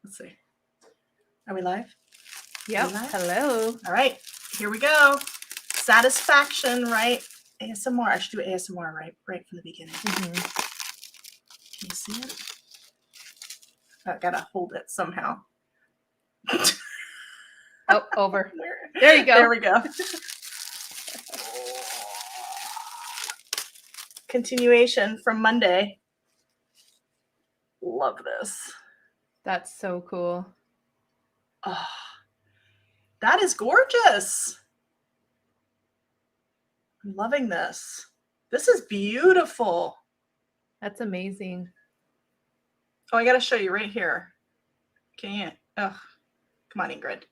Let's see. Are we live? Yep. Hello. All right, here we go. Satisfaction, right? ASMR. I should do ASMR right from the beginning. Mm-hmm. Can you see it? I gotta hold it somehow. Oh, over. There you go. There we go. Continuation from Monday. Love this. That's so cool. Oh, that is gorgeous. I'm loving this. This is beautiful. That's amazing. Oh, I got to show you right here. Can you? Oh, come on, Ingrid.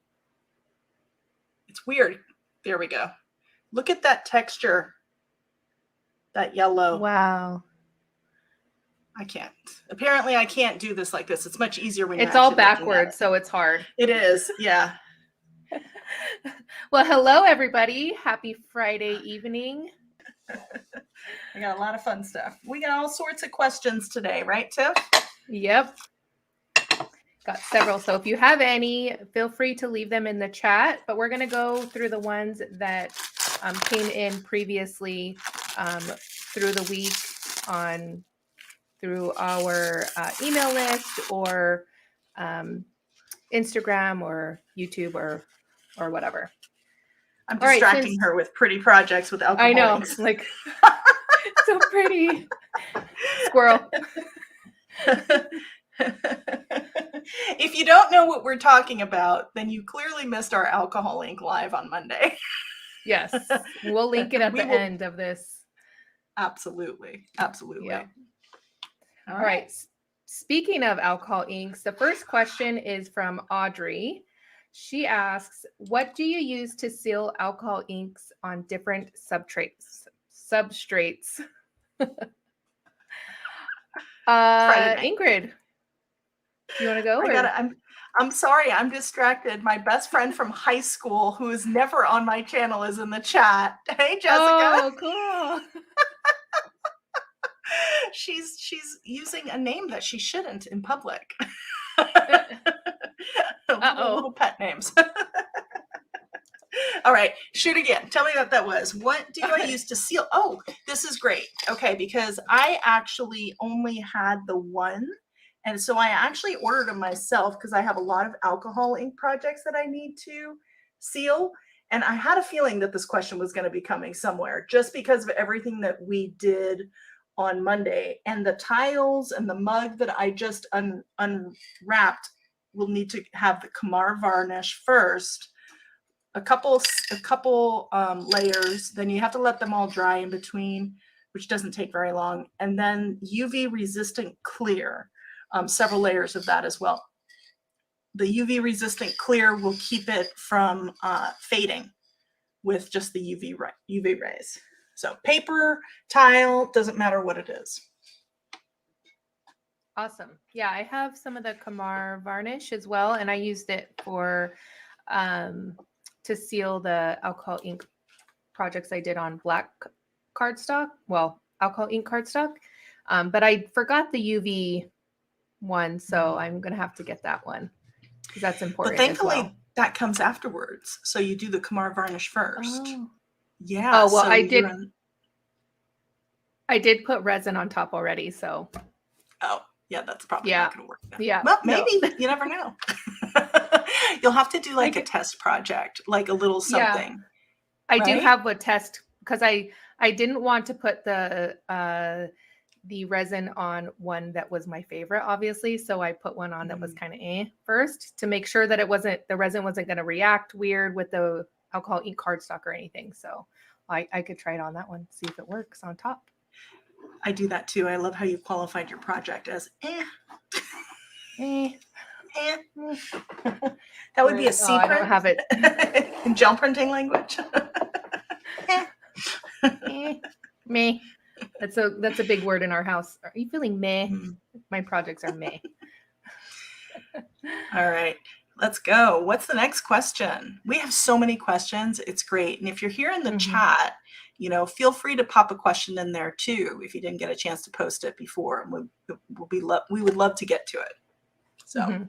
It's weird. There we go. Look at that texture. That yellow. Wow. I can't. Apparently, I can't do this like this. It's much easier when it's all backwards, so it's hard. It is, yeah. Well, hello, everybody. Happy Friday evening. We got a lot of fun stuff. We got all sorts of questions today, right, Tiff? Yep. Got several. So if you have any, feel free to leave them in the chat. But we're going to go through the ones that came in previously through the week through our email list or Instagram or YouTube or whatever. I'm distracting her with pretty projects with alcohol. I know, like so pretty. Squirrel. If you don't know what we're talking about, then you clearly missed our alcohol ink live on Monday. Yes, we'll link it at the end of this. Absolutely. Absolutely. Yeah. All right. Speaking of alcohol inks, the first question is from Audrey. She asks, what do you use to seal alcohol inks on different substrates? Ingrid, do you want to go? I'm sorry, I'm distracted. My best friend from high school, who is never on my channel, is in the chat. Hey, Jessica. Oh, cool. She's using a name that she shouldn't in public. Little pet names. All right, shoot again. Tell me what that was. What do I use to seal? Oh, this is great. Okay, because I actually only had the one. And so I actually ordered them myself because I have a lot of alcohol ink projects that I need to seal. And I had a feeling that this question was going to be coming somewhere just because of everything that we did on Monday. And the tiles and the mug that I just unwrapped will need to have the Kamar varnish first. A couple layers. Then you have to let them all dry in between, which doesn't take very long. And then UV resistant clear. Several layers of that as well. The UV resistant clear will keep it from fading with just the UV rays. So paper, tile, doesn't matter what it is. Awesome. Yeah, I have some of the Kamar varnish as well, and I used it for to seal the alcohol ink projects I did on black cardstock. Well, alcohol ink cardstock, but I forgot the UV one, so I'm gonna have to get that one because that's important. But thankfully, that comes afterwards. So you do the Kamar varnish first. Oh. Yeah. Oh well, so I did put resin on top already, so. Oh yeah, that's probably not gonna work. Now. Yeah. Well, maybe you never know. You'll have to do like a test project, like a little something. Yeah. I do have a test because I didn't want to put the resin on one that was my favorite, obviously. So I put one on that was kind of first to make sure that the resin wasn't going to react weird with the alcohol ink cardstock or anything. So I could try it on that one, see if it works on top. I do that too. I love how you qualified your project as That would be a C print. I don't have it in gel printing language. Meh. That's a big word in our house. Are you feeling meh? My projects are meh. All right, let's go. What's the next question? We have so many questions. It's great. And if you're here in the chat, feel free to pop a question in there too if you didn't get a chance to post it before. And we would love to get to it. So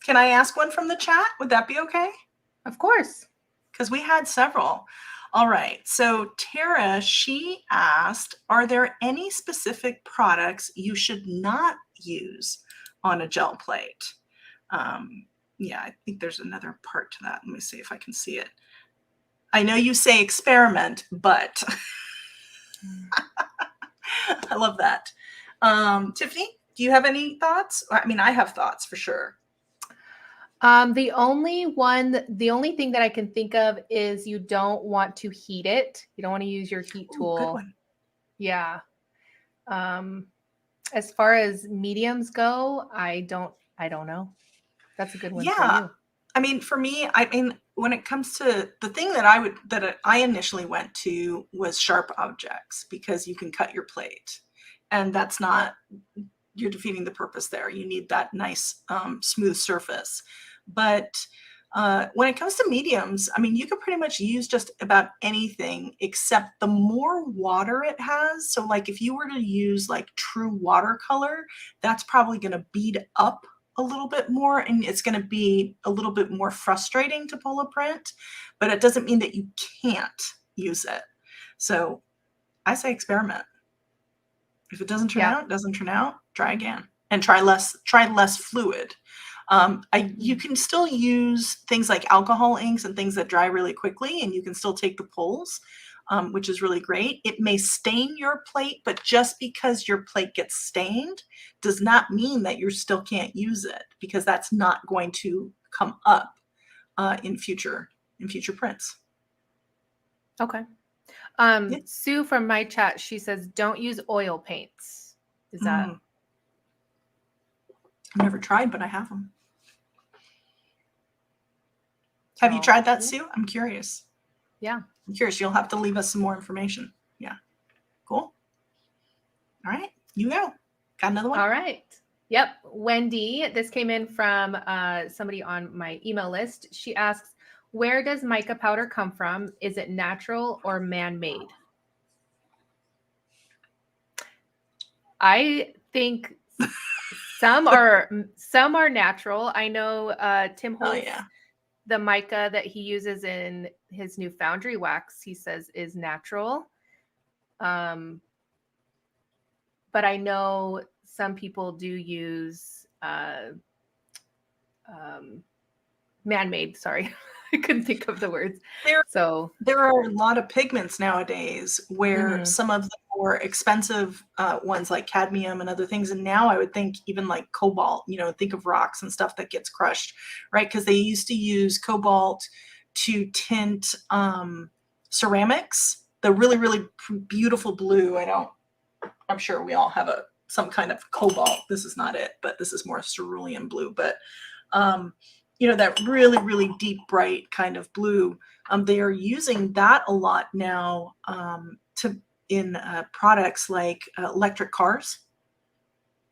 Can I ask one from the chat? Would that be okay? Of course. Because we had several. All right. So Tara, she asked, are there any specific products you should not use on a gel plate? Yeah, I think there's another part to that. Let me see if I can see it. I know you say experiment, but I love that. Tiffany, do you have any thoughts? I mean, I have thoughts for sure. The only thing that I can think of is you don't want to heat it. You don't want to use your heat tool. Good one. Yeah. As far as mediums go, I don't know. That's a good one for you. I mean, for me, when it comes to the thing that I initially went to was sharp objects, because you can cut your plate, and that's not, you're defeating the purpose there. You need that nice, smooth surface. But when it comes to mediums, I mean, you can pretty much use just about anything, except the more water it has. So like if you were to use like true watercolor, that's probably going to bead up a little bit more, and it's going to be a little bit more frustrating to pull a print, but it doesn't mean that you can't use it. So I say experiment. If it doesn't turn out, it doesn't turn out, try again and try less fluid. You can still use things like alcohol inks and things that dry really quickly, and you can still take the pulls, which is really great. It may stain your plate, but just because your plate gets stained does not mean that you still can't use it, because that's not going to come up in future prints. Okay. Sue from my chat, she says, don't use oil paints. Is that? I've never tried, but I have them. Have you tried that, Sue? I'm curious. Yeah. I'm curious. You'll have to leave us some more information. Yeah. Cool. All right. You go. Got another one? All right. Yep. Wendy, this came in from somebody on my email list. She asks, where does mica powder come from? Is it natural or man-made? I think some are natural. I know Tim Holtz, the mica that he uses in his new foundry wax, he says is natural. But I know some people do use man-made. Sorry, I couldn't think of the words. There are a lot of pigments nowadays where some of the more expensive ones like cadmium and other things, and now I would think even like cobalt, think of rocks and stuff that gets crushed, right? Because they used to use cobalt to tint ceramics, the really, really beautiful blue. I'm sure we all have some kind of cobalt. This is not it, but this is more cerulean blue. But that really, really deep, bright kind of blue. They are using that a lot now in products like electric cars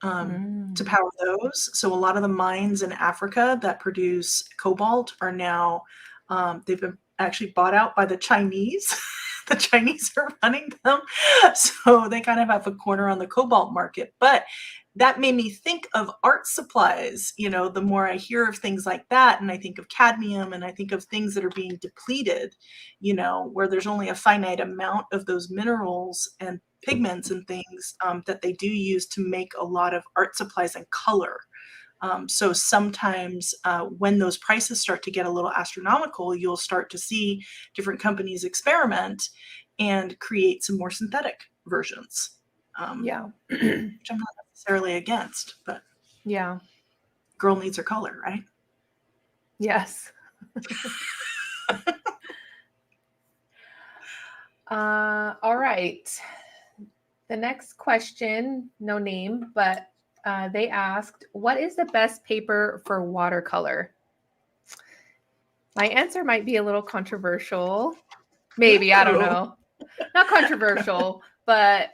to power those. So a lot of the mines in Africa that produce cobalt are now, they've been actually bought out by the Chinese. The Chinese are running them. So they kind of have a corner on the cobalt market. But that made me think of art supplies. The more I hear of things like that, and I think of cadmium, and I think of things that are being depleted, where there's only a finite amount of those minerals and pigments and things that they do use to make a lot of art supplies and color. So sometimes when those prices start to get a little astronomical, you'll start to see different companies experiment and create some more synthetic versions. Which I'm not necessarily against, but girl needs her color, right? Yes. All right. The next question, no name, but they asked, what is the best paper for watercolor? My answer might be a little controversial. Maybe, I don't know. Not controversial, but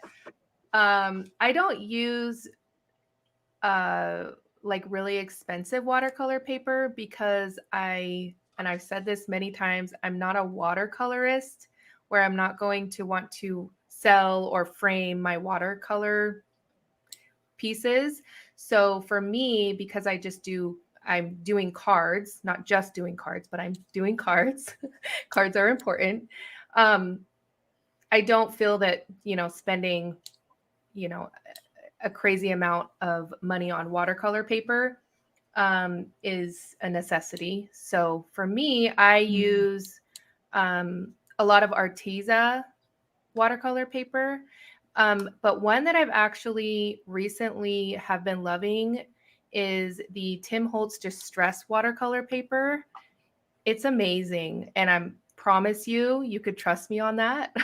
I don't use like really expensive watercolor paper because I've said this many times, I'm not a watercolorist where I'm not going to want to sell or frame my watercolor pieces. So for me, because I just do I'm doing cards, not just doing cards, but I'm doing cards. Cards are important. I don't feel that, spending, a crazy amount of money on watercolor paper is a necessity. So for me, I use a lot of Arteza watercolor paper. But one that I've actually recently have been loving is the Tim Holtz Distress watercolor paper. It's amazing. And I promise you could trust me on that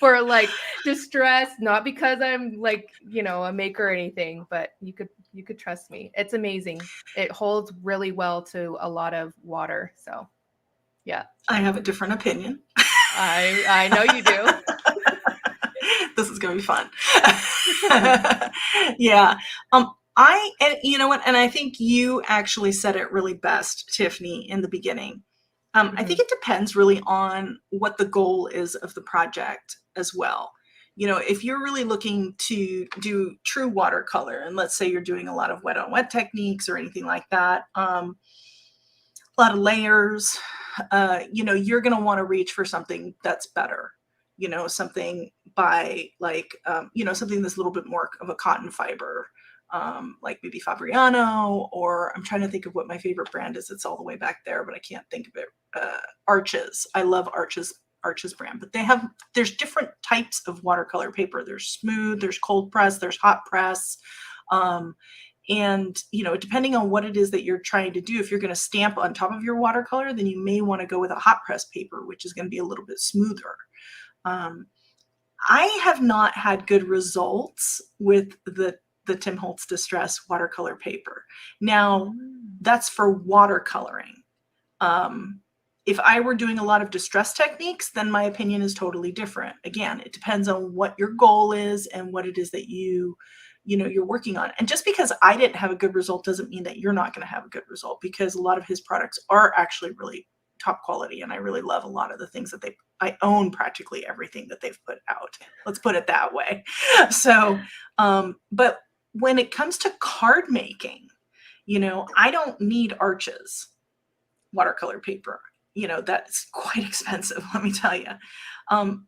for like distress, not because I'm like, a maker or anything, but you could trust me. It's amazing. It holds really well to a lot of water. So yeah. I have a different opinion. I know you do. This is going to be fun. Yeah. And you know what? And I think you actually said it really best, Tiffany, in the beginning. I think it depends really on what the goal is of the project as well. If you're really looking to do true watercolor, and let's say you're doing a lot of wet on wet techniques or anything like that, a lot of layers, you're going to want to reach for something that's better. Something by like, something that's a little bit more of a cotton fiber, like maybe Fabriano, or I'm trying to think of what my favorite brand is. It's all the way back there, but I can't think of it. Arches. I love Arches brand, but there's different types of watercolor paper. There's smooth, there's cold press, there's hot press. And, depending on what it is that you're trying to do, if you're going to stamp on top of your watercolor, then you may want to go with a hot press paper, which is going to be a little bit smoother. I have not had good results with the Tim Holtz Distress watercolor paper. Now, that's for watercoloring. If I were doing a lot of distress techniques, then my opinion is totally different. Again, it depends on what your goal is and what it is that you're working on. And just because I didn't have a good result doesn't mean that you're not going to have a good result, because a lot of his products are actually really top quality. And I really love a lot of the things that I own practically everything that they've put out. Let's put it that way. So, but when it comes to card making, I don't need Arches watercolor paper. That's quite expensive, let me tell you.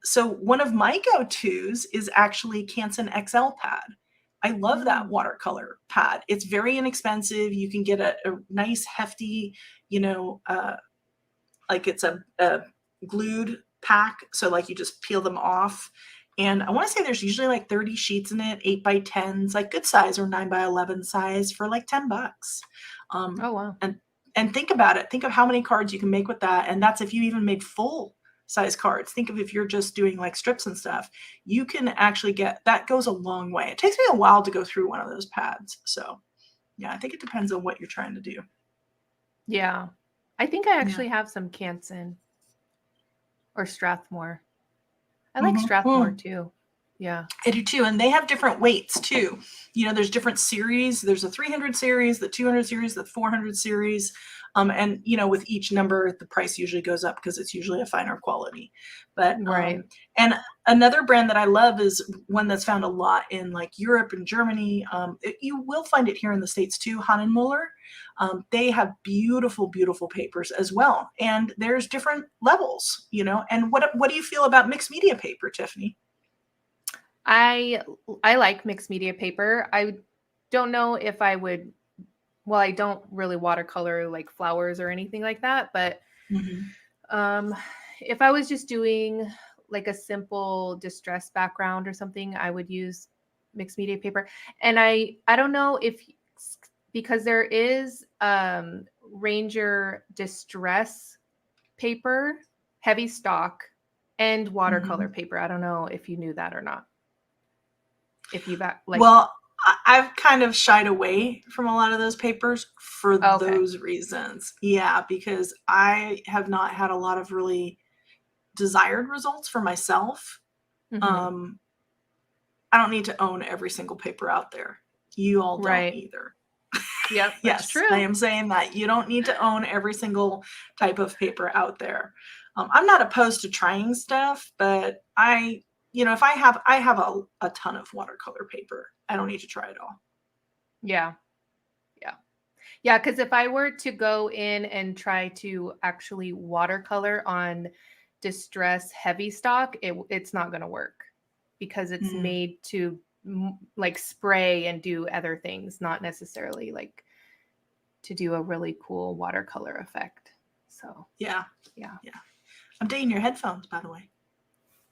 So one of my go-tos is actually Canson XL Pad. I love that watercolor pad. It's very inexpensive. You can get a nice hefty, like it's a glued pack. So like you just peel them off. And I want to say there's usually like 30 sheets in it, 8x10s, like good size, or 9x11 size for like $10. Oh, wow. And think about it. Think of how many cards you can make with that. And that's if you even made full size cards. Think of if you're just doing like strips and stuff, you can actually that goes a long way. It takes me a while to go through one of those pads. So yeah, I think it depends on what you're trying to do. Yeah. I think I actually have some Canson or Strathmore. I like Strathmore too. Yeah. I do too. And they have different weights too. There's different series. There's a 300 series, the 200 series, the 400 series. And, with each number, the price usually goes up because it's usually a finer quality. But, right. And another brand that I love is one that's found a lot in like Europe and Germany. You will find it here in the States too, Muller. They have beautiful, beautiful papers as well. And there's different levels, and what do you feel about mixed media paper, Tiffany? I like mixed media paper. I don't know if I would, well, I don't really watercolor like flowers or anything like that, but if I was just doing like a simple distress background or something, I would use mixed media paper. And I don't know because there is Ranger distress paper, heavy stock, and watercolor paper. I don't know if you knew that or not. If you've well, I've kind of shied away from a lot of those papers for those reasons. Yeah, because I have not had a lot of really desired results for myself. I don't need to own every single paper out there. You all don't either. Yep, yes, true. I am saying that you don't need to own every single type of paper out there. I'm not opposed to trying stuff, but if I have a ton of watercolor paper, I don't need to try it all. Yeah. Yeah, because if I were to go in and try to actually watercolor on distress heavy stock, it's not going to work because it's made to like spray and do other things, not necessarily like to do a really cool watercolor effect. So Yeah. yeah. I'm digging your headphones, by the way.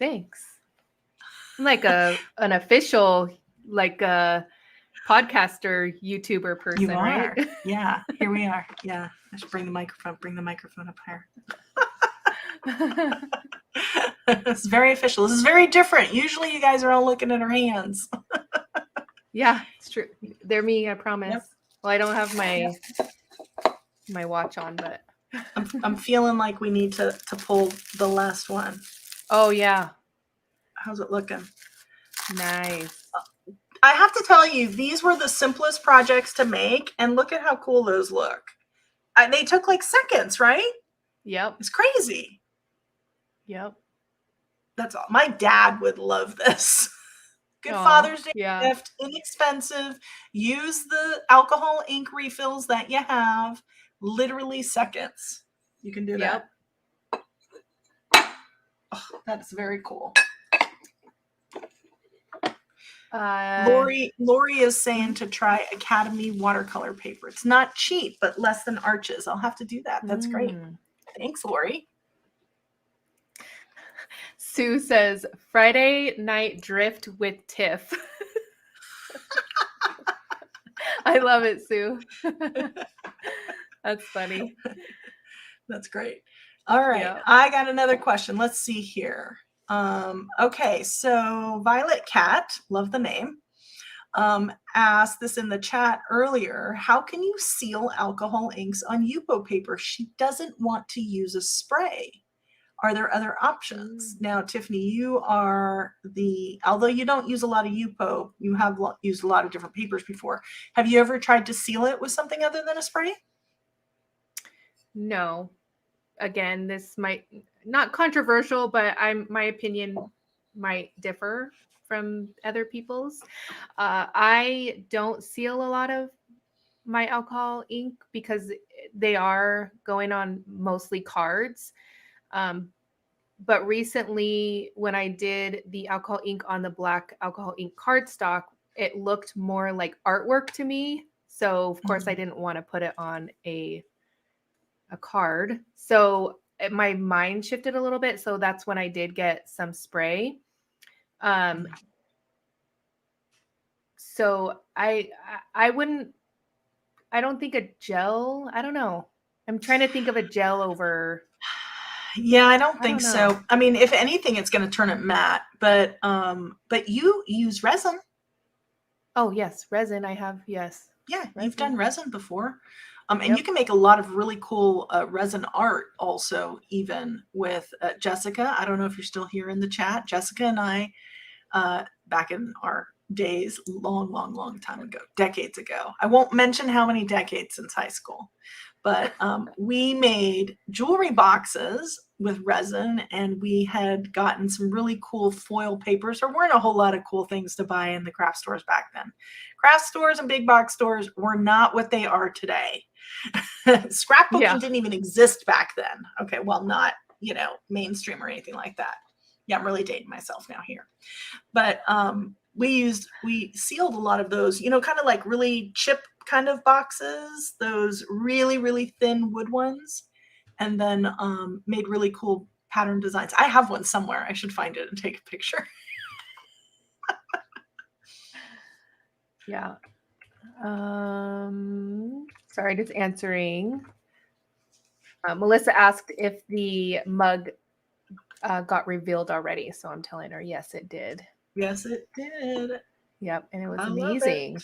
Thanks. I'm like an official like a podcaster YouTuber person, You are. right? Yeah. Here we are. Yeah. I should bring the microphone up higher. It's very official. This is very different. Usually you guys are all looking at our hands. Yeah, it's true. They're me, I promise. Yep. Well, I don't have my watch on, but I'm feeling like we need to pull the last one. oh yeah. How's it looking? Nice. I have to tell you, these were the simplest projects to make, and look at how cool those look. They took like seconds, right? Yep. It's crazy. Yep. That's all. My dad would love this. Good Aw, Father's Day yeah. gift, inexpensive. Use the alcohol ink refills that you have. Literally seconds. You can do Yep. that. Oh, that's very cool. Lori is saying to try Academy watercolor paper. It's not cheap, but less than Arches. I'll have to do that. That's great. Thanks, Lori. Sue says Friday night drift with Tiff. I love it, Sue. That's funny. That's great. All right. Yep. I got another question. Let's see here. Okay. So Violet Cat, love the name, asked this in the chat earlier. How can you seal alcohol inks on Yupo paper? She doesn't want to use a spray. Are there other options? Now, Tiffany, you are although you don't use a lot of Yupo, you have used a lot of different papers before. Have you ever tried to seal it with something other than a spray? No. Again, this might not controversial, but my opinion might differ from other people's. I don't seal a lot of my alcohol ink because they are going on mostly cards. But recently, when I did the alcohol ink on the black alcohol ink cardstock, it looked more like artwork to me. So of course, I didn't want to put it on a card. So my mind shifted a little bit. So that's when I did get some spray. So I don't think a gel. I don't know. I'm trying to think of a gel over. Yeah, I don't think know. so. I mean, if anything, it's going to turn it matte. But you use resin. Oh yes, resin. I have yes. Yeah, resin. You've done resin before. And you can make a lot of really cool resin art also, even with Jessica. I don't know if you're still here in the chat. Jessica and I, back in our days, long time ago, decades ago. I won't mention how many decades since high school, but we made jewelry boxes with resin, and we had gotten some really cool foil papers. There weren't a whole lot of cool things to buy in the craft stores back then. Craft stores and big box stores were not what they are today. Scrapbooking didn't even exist back then. Okay, well, not, mainstream or anything like that. Yeah, I'm really dating myself now here. But we sealed a lot of those, kind of like really chip kind of boxes, those really, really thin wood ones, and then made really cool pattern designs. I have one somewhere. I should find it and take a picture. Yeah. Sorry, just answering. Melissa asked if the mug got revealed already. So I'm telling her, yes, it did. Yes, it did. Yep. And it was I amazing. love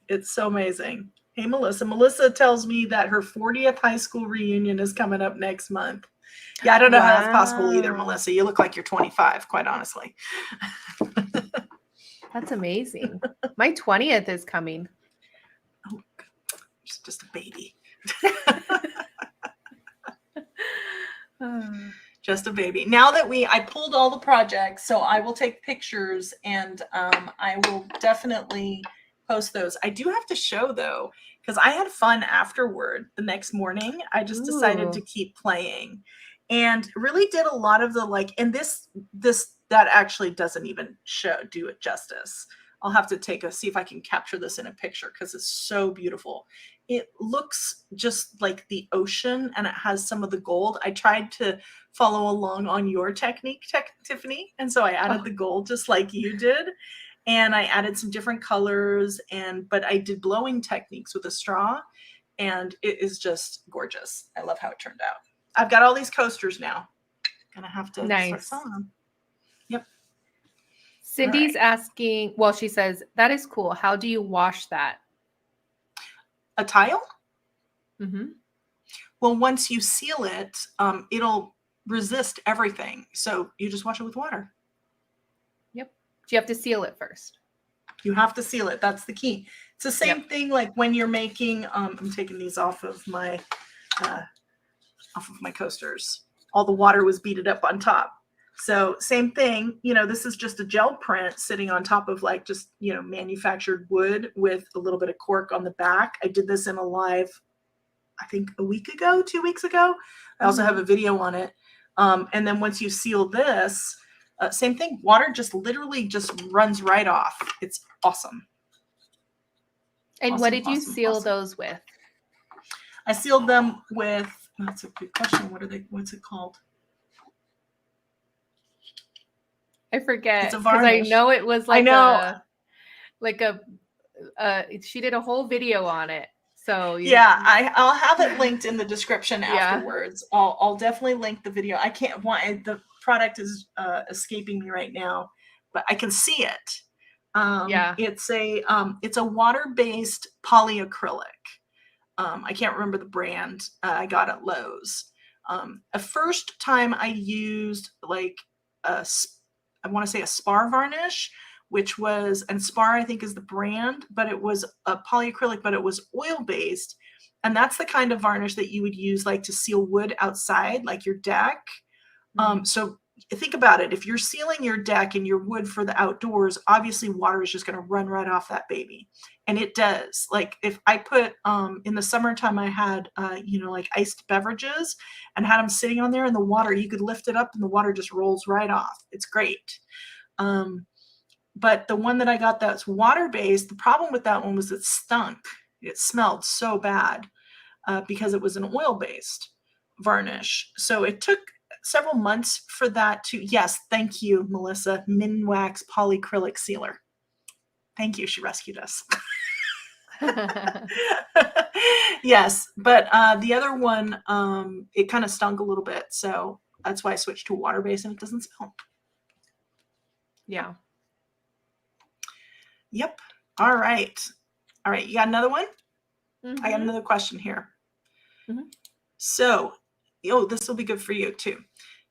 it. It's so amazing. Hey, Melissa. Melissa tells me that her 40th high school reunion is coming up next month. Yeah, I don't know how that's possible either, Melissa. You look like you're 25, quite honestly. That's amazing. My 20th is coming. Oh, just a baby. Just a baby. Now that I pulled all the projects, so I will take pictures and I will definitely post those. I do have to show though, because I had fun afterward. The next morning, I just decided to Ooh. keep playing, and really did a lot of the like. And this that actually doesn't even do it justice. I'll have to see if I can capture this in a picture because it's so beautiful. It looks just like the ocean, and it has some of the gold. I tried to follow along on your technique, Tiffany, and so I added the gold just like you did. And I added some different colors, but I did blowing techniques with a straw, and it is just gorgeous. I love how it turned out. I've got all these coasters now. Gonna have to start selling them. Yep. Cindy's asking, well, she says, that is cool. How do you wash that? A tile? Mm-hmm. Well, once you seal it, it'll resist everything. So you just wash it with water. Yep. Do you have to seal it first? You have to seal it. That's the key. It's the same thing like when you're making, I'm taking these off of my coasters. All the water was beaded up on top. So same thing, this is just a gel print sitting on top of like just, manufactured wood with a little bit of cork on the back. I did this in a live, I think 2 weeks ago. I also have a video on it. And then once you seal this, same thing, water just literally just runs right off. It's awesome. And what did you seal those with? I sealed them with, that's a good question. What's it called? I forget. It's a because varnish. I know it was like she did a whole video on it. So I'll have it linked in the description afterwards. I'll definitely link the video. I can't the product is escaping me right now, but I can see it. It's a water-based polyacrylic. I can't remember the brand. I got at Lowe's. The first time I used like I want to say a spar varnish, which was, and spar I think is the brand, but it was a polyacrylic, but it was oil-based. And that's the kind of varnish that you would use like to seal wood outside, like your deck. So think about it. If you're sealing your deck and your wood for the outdoors, obviously water is just going to run right off that baby. And it does. Like if I put, in the summertime, I had, like iced beverages and had them sitting on there in the water, you could lift it up and the water just rolls right off. It's great. But the one that I got that's water-based, the problem with that one was it stunk. It smelled so bad because it was an oil-based varnish. So it took several months for that to, yes, thank you, Melissa, Minwax polyacrylic sealer. Thank you, she rescued us. Yes, but the other one, it kind of stunk a little bit. So that's why I switched to water-based and it doesn't smell. Yeah. Yep. All right. You got another one? Mm-hmm. I got another question here. Mm-hmm. So, this will be good for you too.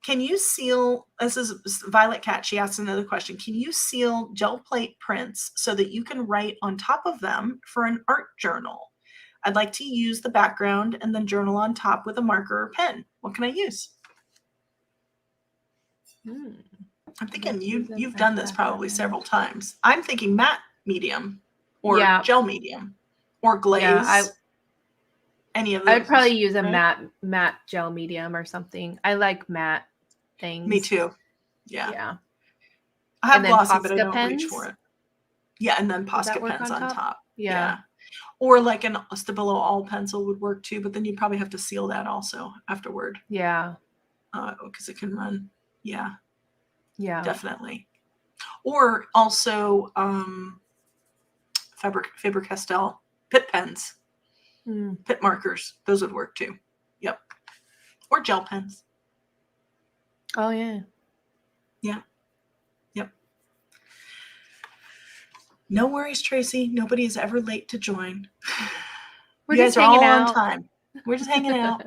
Can you seal, this is Violet Cat, she asked another question. Can you seal gel plate prints so that you can write on top of them for an art journal? I'd like to use the background and then journal on top with a marker or pen. What can I use? I'm thinking you've done this probably several times. I'm thinking matte medium or gel medium or glaze. Yeah, any of those. I would probably use a matte gel medium or something. I like matte things. Me too. Yeah. Yeah. I have glossy, but I don't reach for it. Yeah, and then Posca pens on top. Yeah. Or like a Stabilo all pencil would work too, but then you'd probably have to seal that also afterward. Yeah. Because it can run. Yeah. Yeah. Definitely. Or also Faber-Castell pit pens. Pit markers. Those would work too. Yep. Or gel pens. Oh, yeah. Yeah. Yep. No worries, Tracy. Nobody is ever late to join. We're just hanging out. On time. We're just hanging out.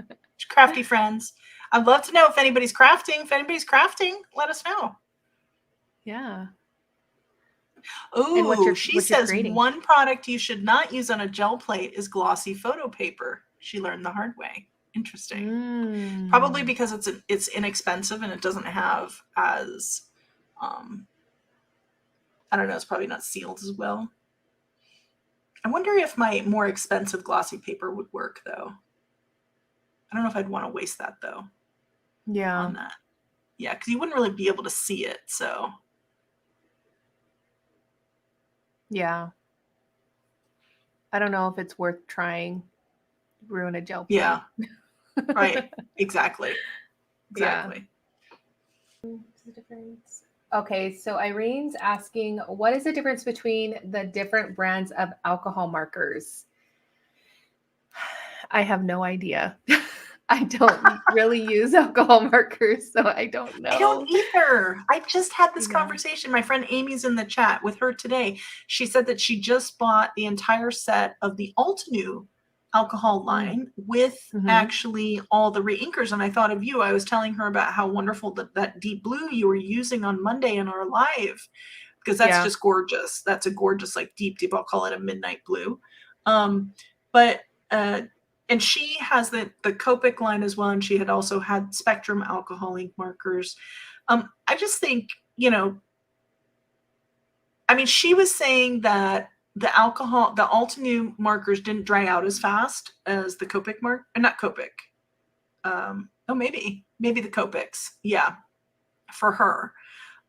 Crafty friends. I'd love to know if anybody's crafting. If anybody's crafting, let us know. Yeah. Oh, she says one product you should not use on a gel plate is glossy photo paper. She learned the hard way. Interesting. Probably because it's inexpensive and it doesn't have as, I don't know, it's probably not sealed as well. I wonder if my more expensive glossy paper would work though. I don't know if I'd want to waste that though Yeah. on that. Yeah, because you wouldn't really be able to see it. So Yeah. I don't know if it's worth trying. Ruin a gel plate. yeah, right. Exactly. Yeah. Exactly. What's the difference? Okay, so Irene's asking, what is the difference between the different brands of alcohol markers? I have no idea. I don't really use alcohol markers, so I don't know. I don't either. I just had this Yeah. conversation. My friend Amy's in the chat with her today. She said that she just bought the entire set of the Altenew alcohol line with actually all the reinkers. And I thought of you. I was telling her about how wonderful that deep blue you were using on Monday in our live, because that's just gorgeous. That's a gorgeous, like deep, I'll call it a midnight blue. And she has the Copic line as well, and she had also had Spectrum alcohol ink markers. I just think, I mean, she was saying that the Altenew markers didn't dry out as fast as the Copic not Copic. Maybe the Copics. Yeah, for her.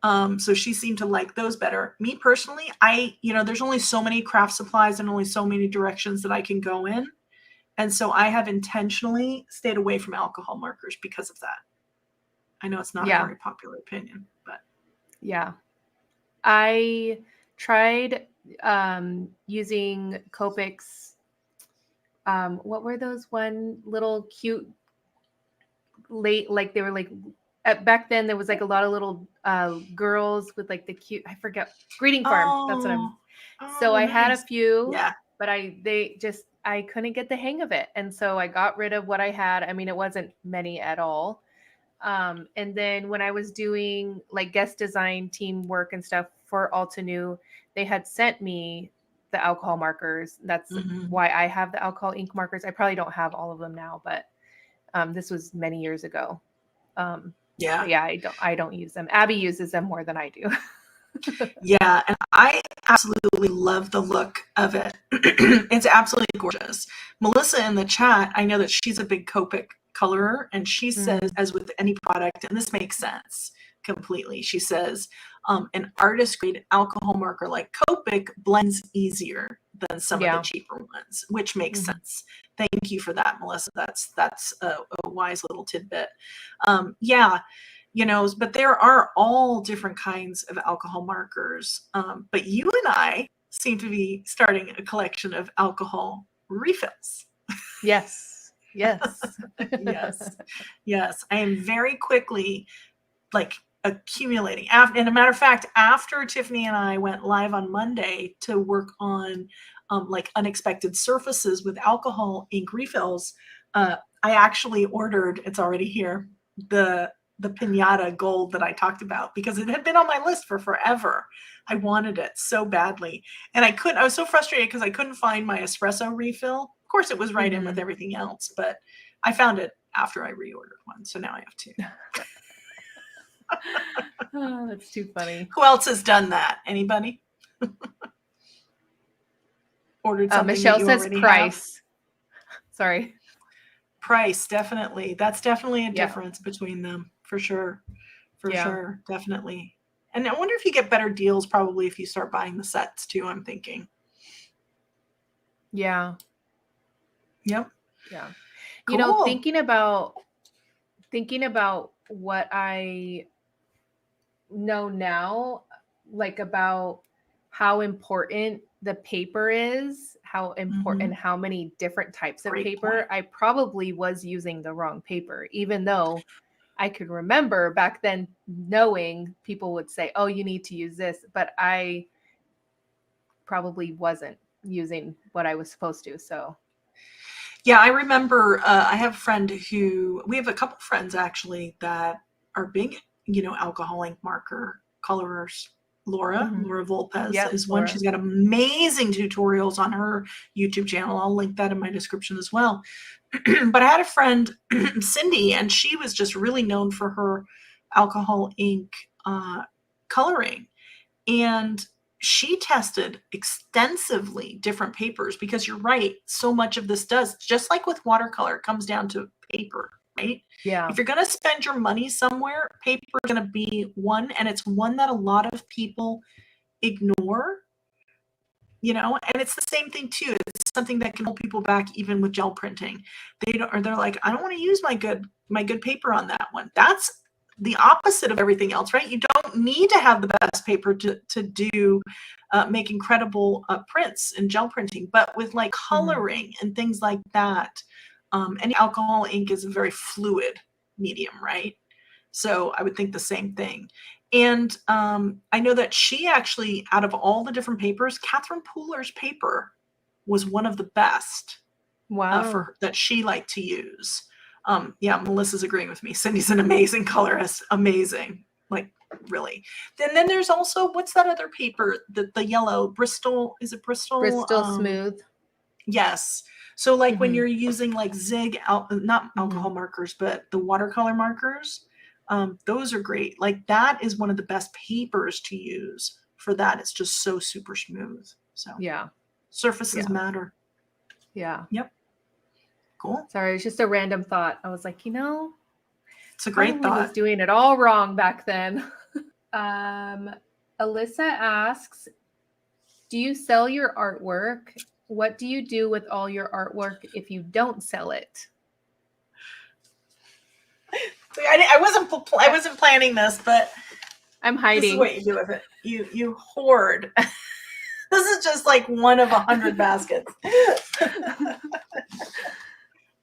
So she seemed to like those better. Me personally, there's only so many craft supplies and only so many directions that I can go in. And so I have intentionally stayed away from alcohol markers because of that. I know it's not a very popular opinion, but. Yeah. I tried using Copic's, what were those one little cute like they were like, back then there was like a lot of little girls with like the cute, I forget, greeting farm. That's what I'm. So I had a few, but I couldn't get the hang of it. And so I got rid of what I had. I mean, it wasn't many at all. And then when I was doing like guest design team work and stuff for Altenew, they had sent me the alcohol markers. That's why I have the alcohol ink markers. I probably don't have all of them now, but this was many years ago. I don't use them. Abby uses them more than I do. Yeah, and I absolutely love the look of it. It's absolutely gorgeous. Melissa in the chat, I know that she's a big Copic colorer, and she says, as with any product, and this makes sense completely, she says, an artist grade alcohol marker like Copic blends easier than some of the cheaper ones, which makes sense. Thank you for that, Melissa. That's a wise little tidbit. But there are all different kinds of alcohol markers. But you and I seem to be starting a collection of alcohol refills. Yes. Yes. I am very quickly accumulating. And a matter of fact, after Tiffany and I went live on Monday to work on unexpected surfaces with alcohol ink refills, I actually ordered, it's already here, the Pinata gold that I talked about, because it had been on my list for forever. I wanted it so badly. And I was so frustrated because I couldn't find my espresso refill. Of course, it was right in with everything else, but I found it after I reordered one. So now I have two. Oh, that's too funny. Who else has done that? Anybody? Ordered something. Michelle says price. Sorry. Price, definitely. That's definitely a difference between them, for sure. For sure, definitely. And I wonder if you get better deals probably if you start buying the sets too, I'm thinking. Yeah. Yep. Yeah. Cool. Thinking about what I know now, like about how important the paper is, how important, how many different types of paper. I probably was using the wrong paper, even though I could remember back then knowing people would say, oh, you need to use this, but I probably wasn't using what I was supposed to. So yeah, I remember I have a friend we have a couple friends actually that are big, alcohol ink marker colorers. Laura Volpez is one. She's got amazing tutorials on her YouTube channel. I'll link that in my description as well. But I had a friend, Cindy, and she was just really known for her alcohol ink coloring. And she tested extensively different papers, because you're right. So much of this does, just like with watercolor, it comes down to paper, right? Yeah. If you're going to spend your money somewhere, paper is going to be one, and it's one that a lot of people ignore, and it's the same thing too. It's something that can hold people back even with gel printing. They're like, I don't want to use my good paper on that one. That's the opposite of everything else, right? You don't need to have the best paper to do make incredible prints and gel printing, but with like coloring and things like that, and alcohol ink is a very fluid medium, right? So I would think the same thing. And I know that she actually, out of all the different papers, Catherine Pooler's paper was one of the best Wow. that she liked to use. Yeah, Melissa's agreeing with me. Cindy's an amazing colorist. Amazing. Like, really. Then there's also, what's that other paper? The yellow, Bristol, is it Bristol? Bristol Smooth. Yes. So like when you're using like Zig, not alcohol markers, but the watercolor markers, those are great. Like that is one of the best papers to use for that. It's just so super smooth. So yeah, surfaces matter. Yeah. Yep. Cool. Sorry, it's just a random thought. I was like, it's a great thought. I was doing it all wrong back then. Alyssa asks, do you sell your artwork? What do you do with all your artwork if you don't sell it? I wasn't planning this, but I'm hiding. This is what you do with it. You hoard. This is just like one of 100 baskets.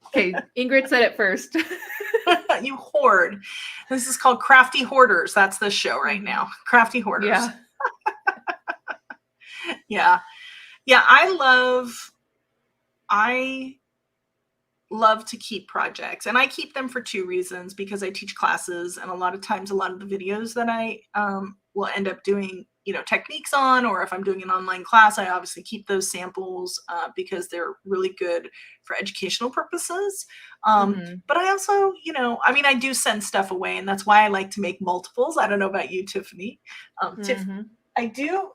Okay, Ingrid said it first. You hoard. This is called Crafty Hoarders. That's the show right now. Crafty Hoarders. Yeah. Yeah. Yeah, I love to keep projects, and I keep them for two reasons, because I teach classes, and a lot of times a lot of the videos that I will end up doing techniques on, or if I'm doing an online class, I obviously keep those samples because they're really good for educational purposes. But I also I do send stuff away, and that's why I like to make multiples. I don't know about you, Tiffany. I do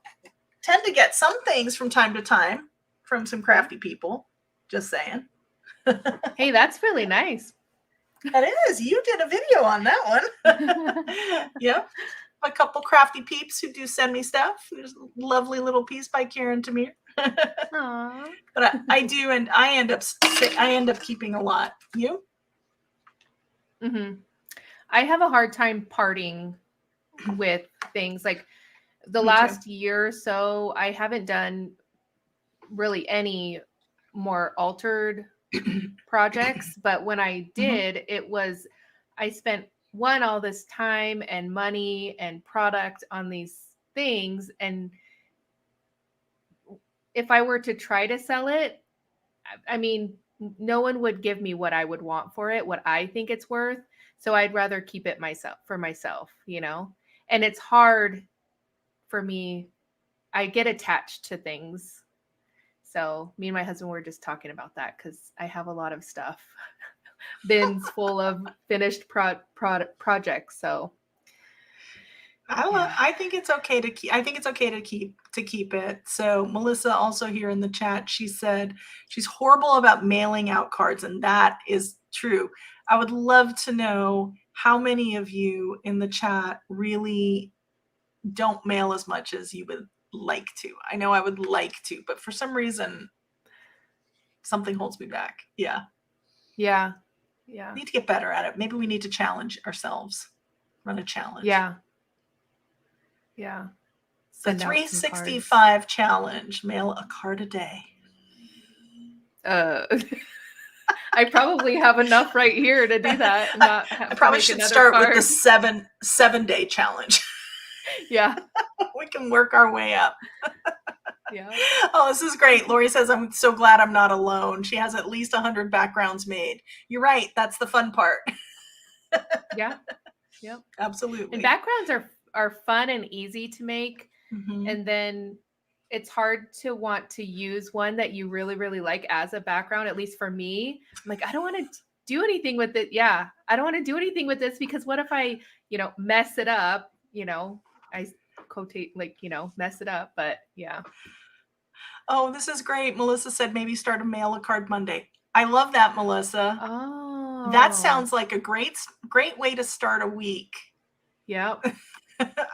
tend to get some things from time to time from some crafty people, just saying. Hey, that's really nice. That is. You did a video on that one. Yep. A couple crafty peeps who do send me stuff. There's a lovely little piece by Karen Tamir. Aww. But I do, and I end up keeping a lot. You? I have a hard time parting with things. Like the last year or so, I haven't done really any more altered projects, but when I did, it was, I spent all this time and money and product on these things, and if I were to try to sell it, I mean, no one would give me what I would want for it, what I think it's worth. So I'd rather keep it for myself, and it's hard for me. I get attached to things. So me and my husband were just talking about that, because I have a lot of stuff, bins full of finished projects. So I think it's okay to keep. I think it's okay to keep it. So Melissa also here in the chat, she said she's horrible about mailing out cards, and that is true. I would love to know how many of you in the chat really don't mail as much as you would like to. I know I would like to, but for some reason something holds me back. Yeah. Need to get better at it. Maybe we need to challenge ourselves. Run a challenge. Yeah. The 365 challenge. Mail a card a day. I probably have enough right here to do that. I probably should start with the 7-day challenge. Yeah. We can work our way up. Yeah. Oh, this is great. Lori says, I'm so glad I'm not alone. She has at least 100 backgrounds made. You're right. That's the fun part. Yeah. Yep. Absolutely. And backgrounds are fun and easy to make. And then it's hard to want to use one that you really, really like as a background. At least for me, I'm like, I don't want to do anything with it. Yeah. I don't want to do anything with this, because what if I, mess it up, quotate, like, mess it up. But yeah. Oh, this is great. Melissa said maybe start a mail a card Monday. I love that, Melissa. Oh, That sounds like a great way to start a week. Yep.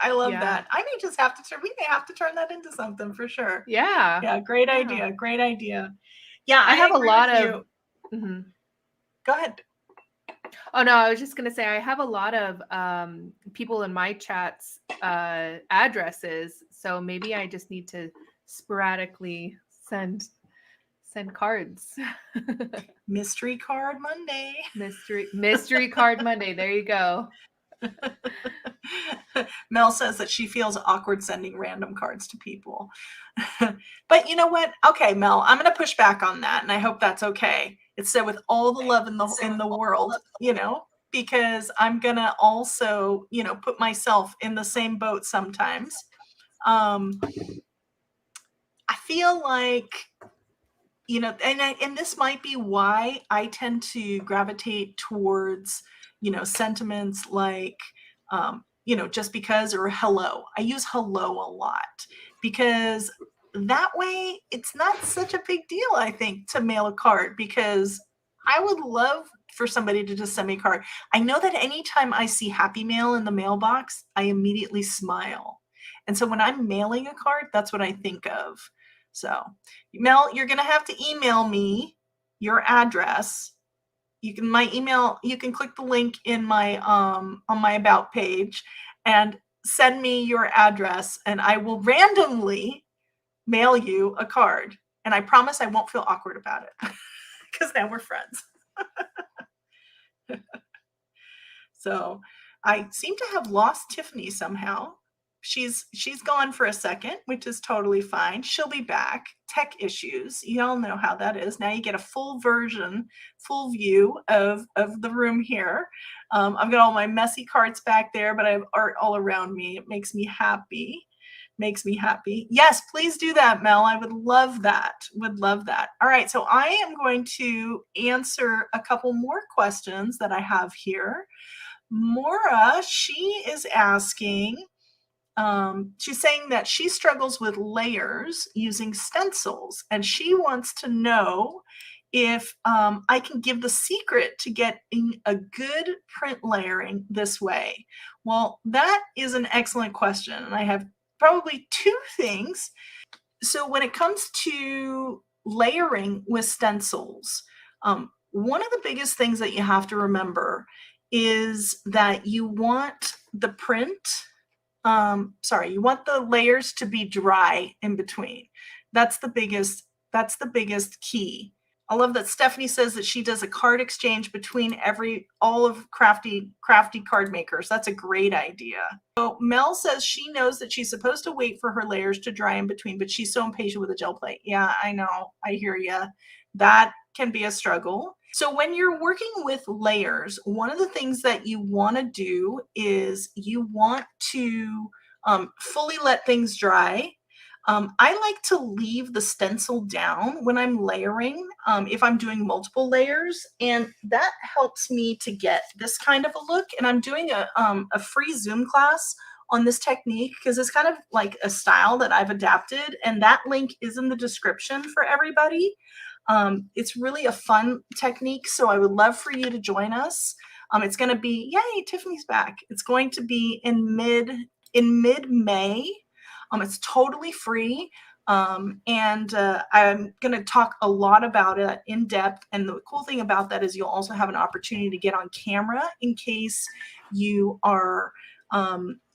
I love Yeah. that. I may just have to we may have to turn that into something for sure. Yeah. Yeah, great Yeah. idea. Great idea. Yeah, I have a agree lot with of. you. Mhm. Go ahead. Oh no, I was just gonna say I have a lot of people in my chats addresses, so maybe I just need to sporadically send cards. Mystery card Monday. Mystery card Monday. There you go. Mel says that she feels awkward sending random cards to people. But you know what? Okay, Mel, I'm going to push back on that, and I hope that's okay. It's said with all the love in the world, because I'm going to also, put myself in the same boat sometimes. I feel like, and this might be why I tend to gravitate towards, sentiments like, just because, or hello. I use hello a lot because that way it's not such a big deal, I think, to mail a card, because I would love for somebody to just send me a card. I know that anytime I see Happy Mail in the mailbox, I immediately smile. And so when I'm mailing a card, that's what I think of. So, Mel, you're going to have to email me your address. You can click the link in my on my about page and send me your address, and I will randomly mail you a card. And I promise I won't feel awkward about it because now we're friends. So I seem to have lost Tiffany somehow. She's gone for a second, which is totally fine. She'll be back. Tech issues. You all know how that is. Now you get a full view of the room here. I've got all my messy cards back there, but I have art all around me. It makes me happy. Yes, please do that, Mel. I would love that. All right, so I am going to answer a couple more questions that I have here. Mora, she is asking, she's saying that she struggles with layers using stencils, and she wants to know if I can give the secret to getting a good print layering this way. Well, that is an excellent question, and I have probably two things. So when it comes to layering with stencils, one of the biggest things that you have to remember is that you want the you want the layers to be dry in between. That's the biggest key. I love that Stephanie says that she does a card exchange between all of Crafty card makers. That's a great idea. So Mel says she knows that she's supposed to wait for her layers to dry in between, but she's so impatient with a gel plate. Yeah, I know. I hear you. That can be a struggle. So when you're working with layers, one of the things that you want to do is you want to fully let things dry. I like to leave the stencil down when I'm layering, if I'm doing multiple layers, and that helps me to get this kind of a look. And I'm doing a free Zoom class on this technique because it's kind of like a style that I've adapted, and that link is in the description for everybody. It's really a fun technique, so I would love for you to join us. It's going to be, yay, Tiffany's back. It's going to be in mid-May. It's totally free, and I'm going to talk a lot about it in depth. And the cool thing about that is you'll also have an opportunity to get on camera in case you are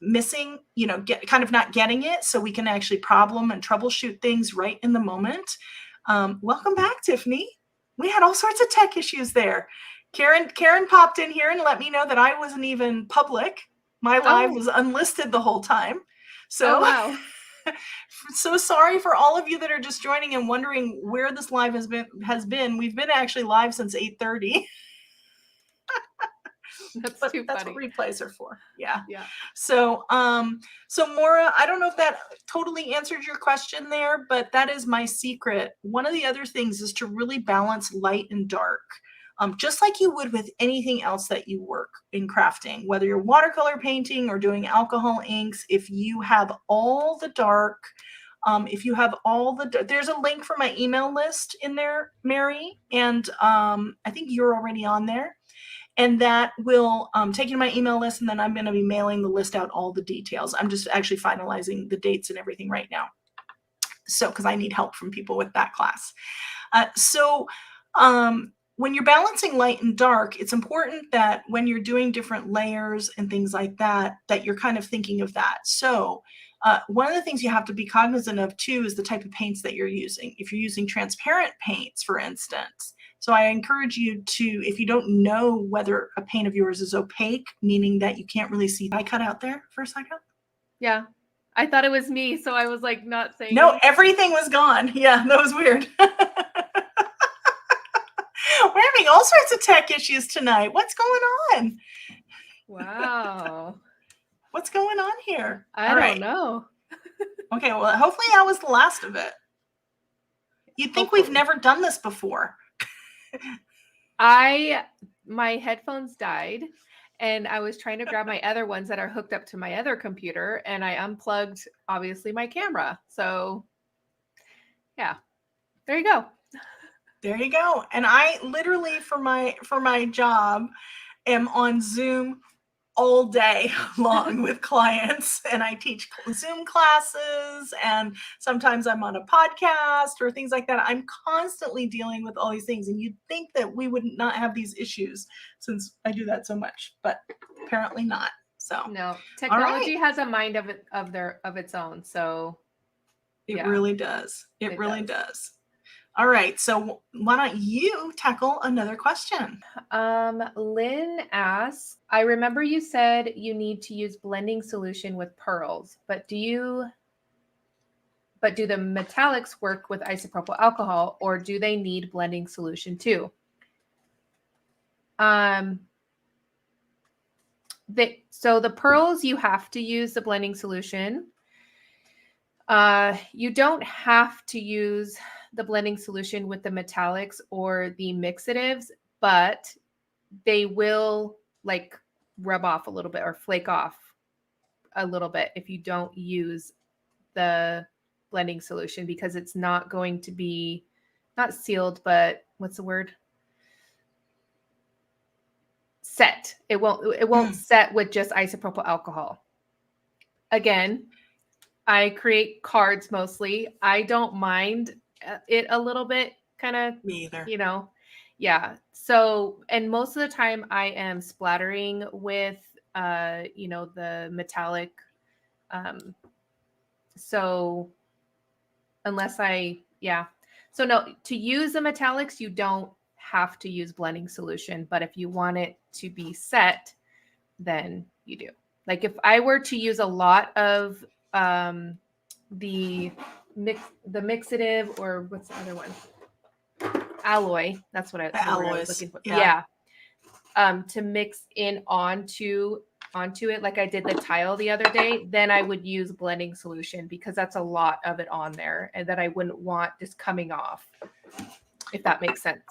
missing, kind of not getting it, so we can actually problem and troubleshoot things right in the moment. Welcome back, Tiffany. We had all sorts of tech issues there. Karen popped in here and let me know that I wasn't even public. My live was unlisted the whole time. So, wow. So sorry for all of you that are just joining and wondering where this live has been. We've been actually live since 8:30. That's what replays are for. Yeah. So Maura, I don't know if that totally answered your question there, but that is my secret. One of the other things is to really balance light and dark. just like you would with anything else that you work in crafting, whether you're watercolor painting or doing alcohol inks. If you have all the dark, if you have all the, there's a link for my email list in there, Mary, and I think you're already on there. And that will take you to my email list, and then I'm going to be mailing the list out, all the details. I'm just actually finalizing the dates and everything right now. So, because I need help from people with that class. When you're balancing light and dark, it's important that when you're doing different layers and things like that, that you're kind of thinking of that. So one of the things you have to be cognizant of too is the type of paints that you're using. If you're using transparent paints, for instance. So I encourage you to, if you don't know whether a paint of yours is opaque, meaning that you can't really see, I cut out there for a second. Yeah. I thought it was me, so I was like not saying No, anything. everything was gone. Yeah, that was weird. We're having all sorts of tech issues tonight. What's going on? Wow. What's going on here? I don't know. Okay, well, hopefully that was the last of it. You'd think we've never done this before. My headphones died, and I was trying to grab my other ones that are hooked up to my other computer, and I unplugged, obviously, my camera. So, yeah, there you go. There you go. And I literally, for my job, am on Zoom all day long with clients, and I teach Zoom classes, and sometimes I'm on a podcast or things like that. I'm constantly dealing with all these things, and you'd think that we would not have these issues since I do that so much, but apparently not. So no, technology has a mind of its own. So it really does. It really does. All right. So why don't you tackle another question? Lynn asks, I remember you said you need to use blending solution with pearls, but do the metallics work with isopropyl alcohol, or do they need blending solution too? So the pearls, you have to use the blending solution. You don't have to use the blending solution with the metallics or the mixatives, but they will like rub off a little bit or flake off a little bit if you don't use the blending solution, because it's not going to be, not sealed, but what's the word? Set. It won't set with just isopropyl alcohol. Again, I create cards mostly. I don't mind it a little bit, kind of. Me either. Yeah. So, and most of the time I am splattering with, the metallic. So unless so no, to use the metallics, you don't have to use blending solution, but if you want it to be set, then you do. Like if I were to use a lot of the mixative, or what's the other one? Alloy. That's what I was looking for. Yeah. To mix in onto it, like I did the tile the other day, then I would use blending solution, because that's a lot of it on there, and that I wouldn't want just coming off, if that makes sense.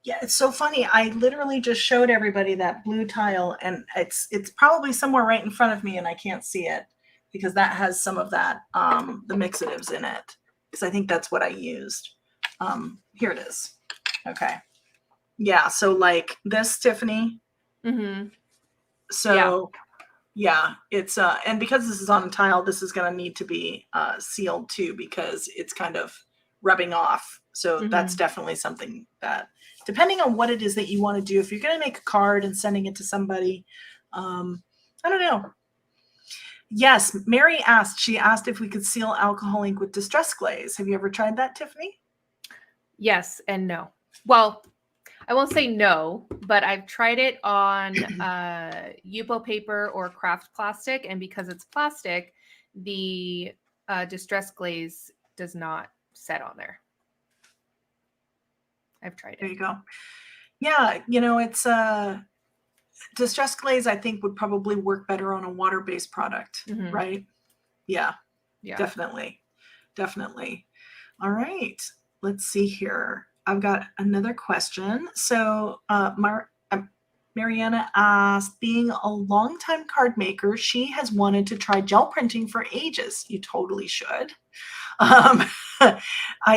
Yeah, it's so funny. I literally just showed everybody that blue tile, and it's probably somewhere right in front of me, and I can't see it because that has some of that, the mixatives in it, because I think that's what I used. Here it is. Okay. Yeah, so like this, Tiffany. Mm-hmm. So yeah, it's and because this is on a tile, this is going to need to be sealed too, because it's kind of rubbing off. So that's definitely something that, depending on what it is that you want to do, if you're going to make a card and sending it to somebody, I don't know. Yes, Mary asked. She asked if we could seal alcohol ink with distress glaze. Have you ever tried that, Tiffany? Yes and no. Well, I won't say no, but I've tried it on Yupo paper or craft plastic, and because it's plastic, the distress glaze does not set on there. I've tried it. There you go. Yeah, it's distress glaze, I think, would probably work better on a water-based product, right? Yeah, definitely. All right, let's see here. I've got another question. So Mariana asked, being a longtime card maker, she has wanted to try gel printing for ages. You totally should. I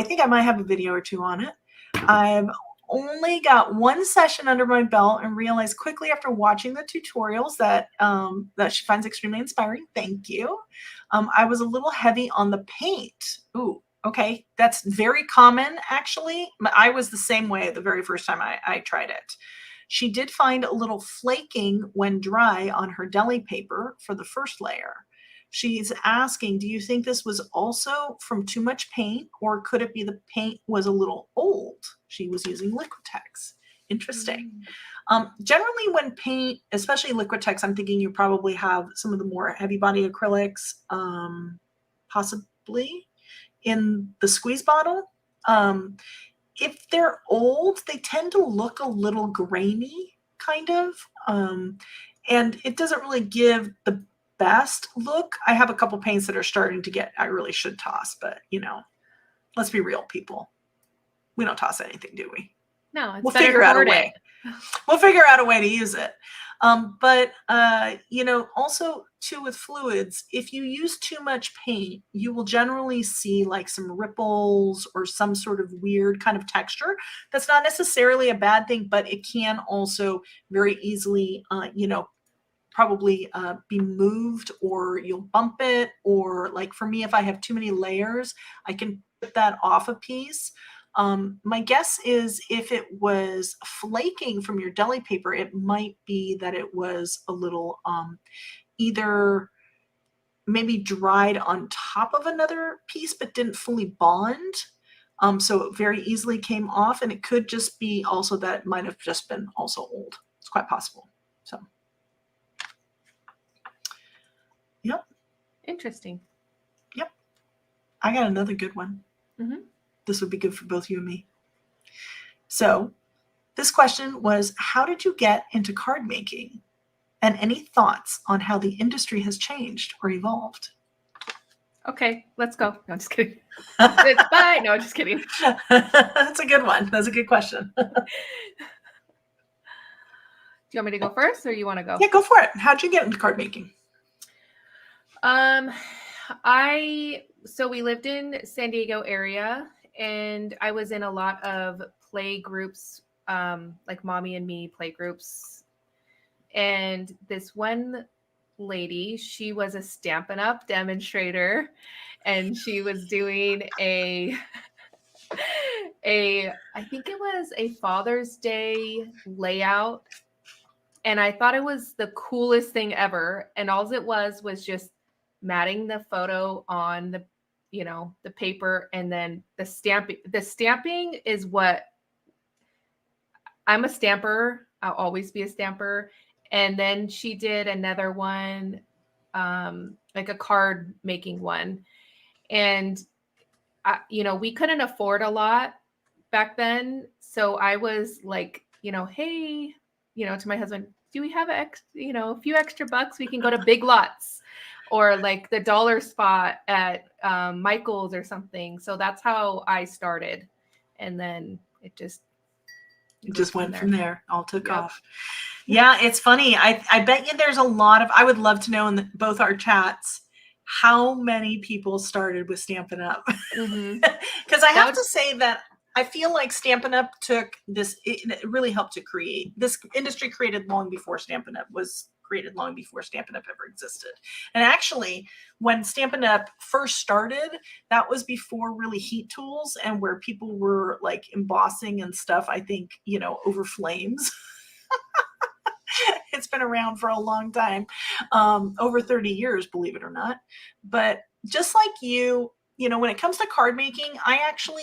think I might have a video or two on it. I've only got one session under my belt and realized quickly after watching the tutorials that that she finds extremely inspiring. Thank you. I was a little heavy on the paint. Ooh, okay. That's very common, actually. I was the same way the very first time I tried it. She did find a little flaking when dry on her deli paper for the first layer. She's asking, do you think this was also from too much paint, or could it be the paint was a little old? She was using Liquitex. Interesting. Generally when paint, especially Liquitex, I'm thinking you probably have some of the more heavy body acrylics, possibly in the squeeze bottle. If they're old, they tend to look a little grainy, kind of. And it doesn't really give the best look. I have a couple paints that are starting to get, I really should toss, but you know, let's be real, people. We don't toss anything, do we? No, it's We'll better figure to out a hoard way. it. We'll figure out a way to use it. But you know, also too with fluids, if you use too much paint, you will generally see like some ripples or some sort of weird kind of texture. That's not necessarily a bad thing, but it can also very easily, you know, probably be moved, or you'll bump it, or like for me, if I have too many layers, I can put that off a piece. My guess is if it was flaking from your deli paper, it might be that it was a little either maybe dried on top of another piece but didn't fully bond. So it very easily came off, and it could just be also that it might have just been also old. It's quite possible. So, yep. Interesting. Yep. I got another good one. Mm-hmm. This would be good for both you and me. So this question was, how did you get into card making? And any thoughts on how the industry has changed or evolved? Okay, let's go. No, I'm just kidding. It's bye. No, just kidding. That's a good one. That's a good question. Do you want me to go first, or you want to go? Yeah, go for it. How'd you get into card making? So we lived in San Diego area, and I was in a lot of play groups, like Mommy and Me play groups. And this one lady, she was a Stampin' Up demonstrator, and she was doing I think it was a Father's Day layout. And I thought it was the coolest thing ever. And all it was just matting the photo on the, you know, the paper, and then the stamping. The stamping is what, I'm a stamper. I'll always be a stamper. And then she did another one, like a card making one. And, you know, we couldn't afford a lot back then. So I was like, you know, hey, you know, to my husband, do we have a few extra bucks? We can go to Big Lots or like the dollar spot at Michael's or something. So that's how I started. And then it just went from there. All took Yep. off. Yeah, it's funny. I bet you there's a lot of, I would love to know in both our chats, how many people started with Stampin' Up. Because I have to say that I feel like Stampin' Up took this, it really helped to create, this industry created long before Stampin' Up was created, long before Stampin' Up ever existed. And actually, when Stampin' Up first started, that was before really heat tools and where people were like embossing and stuff, I think, you know, over flames. It's been around for a long time, over 30 years, believe it or not. But just like you know, when it comes to card making, I actually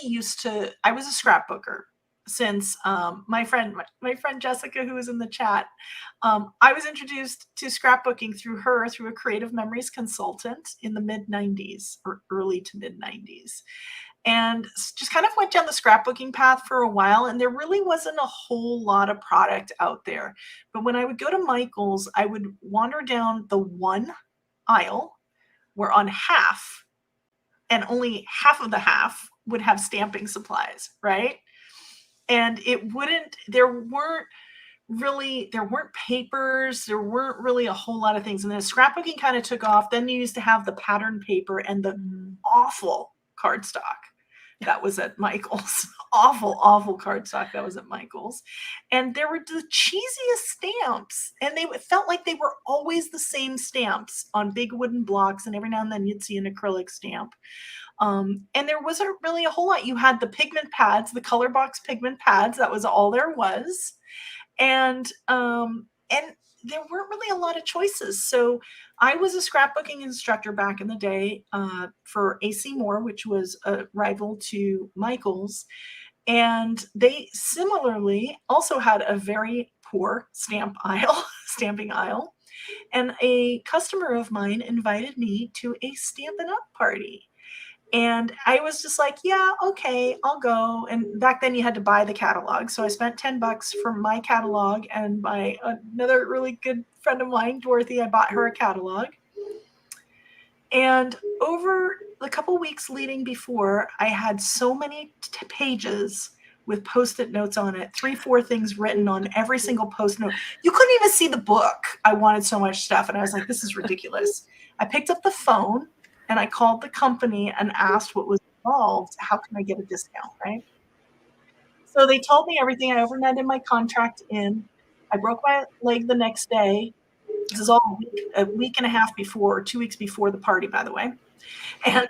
I was a scrapbooker since my friend Jessica, who was in the chat, I was introduced to scrapbooking through a Creative Memories consultant in the mid 90s or early to mid 90s. And just kind of went down the scrapbooking path for a while, and there really wasn't a whole lot of product out there. But when I would go to Michael's, I would wander down the one aisle where on half, and only half of the half, would have stamping supplies, right? and there weren't papers, there weren't really a whole lot of things. And then scrapbooking kind of took off. Then you used to have the pattern paper and the awful cardstock that was at Michael's. awful cardstock that was at Michael's. And there were the cheesiest stamps, and they felt like they were always the same stamps on big wooden blocks, and every now and then you'd see an acrylic stamp. And there wasn't really a whole lot. You had the pigment pads, the color box pigment pads. That was all there was. And there weren't really a lot of choices. So I was a scrapbooking instructor back in the day for AC Moore, which was a rival to Michael's. And they similarly also had a very poor stamping aisle. And a customer of mine invited me to a Stampin' Up party. And I was just like, yeah, okay, I'll go. And back then you had to buy the catalog. So I spent $10 for my catalog, and my another really good friend of mine, Dorothy, I bought her a catalog. And over the couple weeks leading before, I had so many pages with Post-it notes on it, 3-4 things written on every single Post-it note. You couldn't even see the book. I wanted so much stuff. And I was like, this is ridiculous. I picked up the phone and I called the company and asked what was involved. How can I get a discount, right? So they told me everything. I overnighted my contract in. I broke my leg the next day. This is all a week and a half before, 2 weeks before the party, by the way. And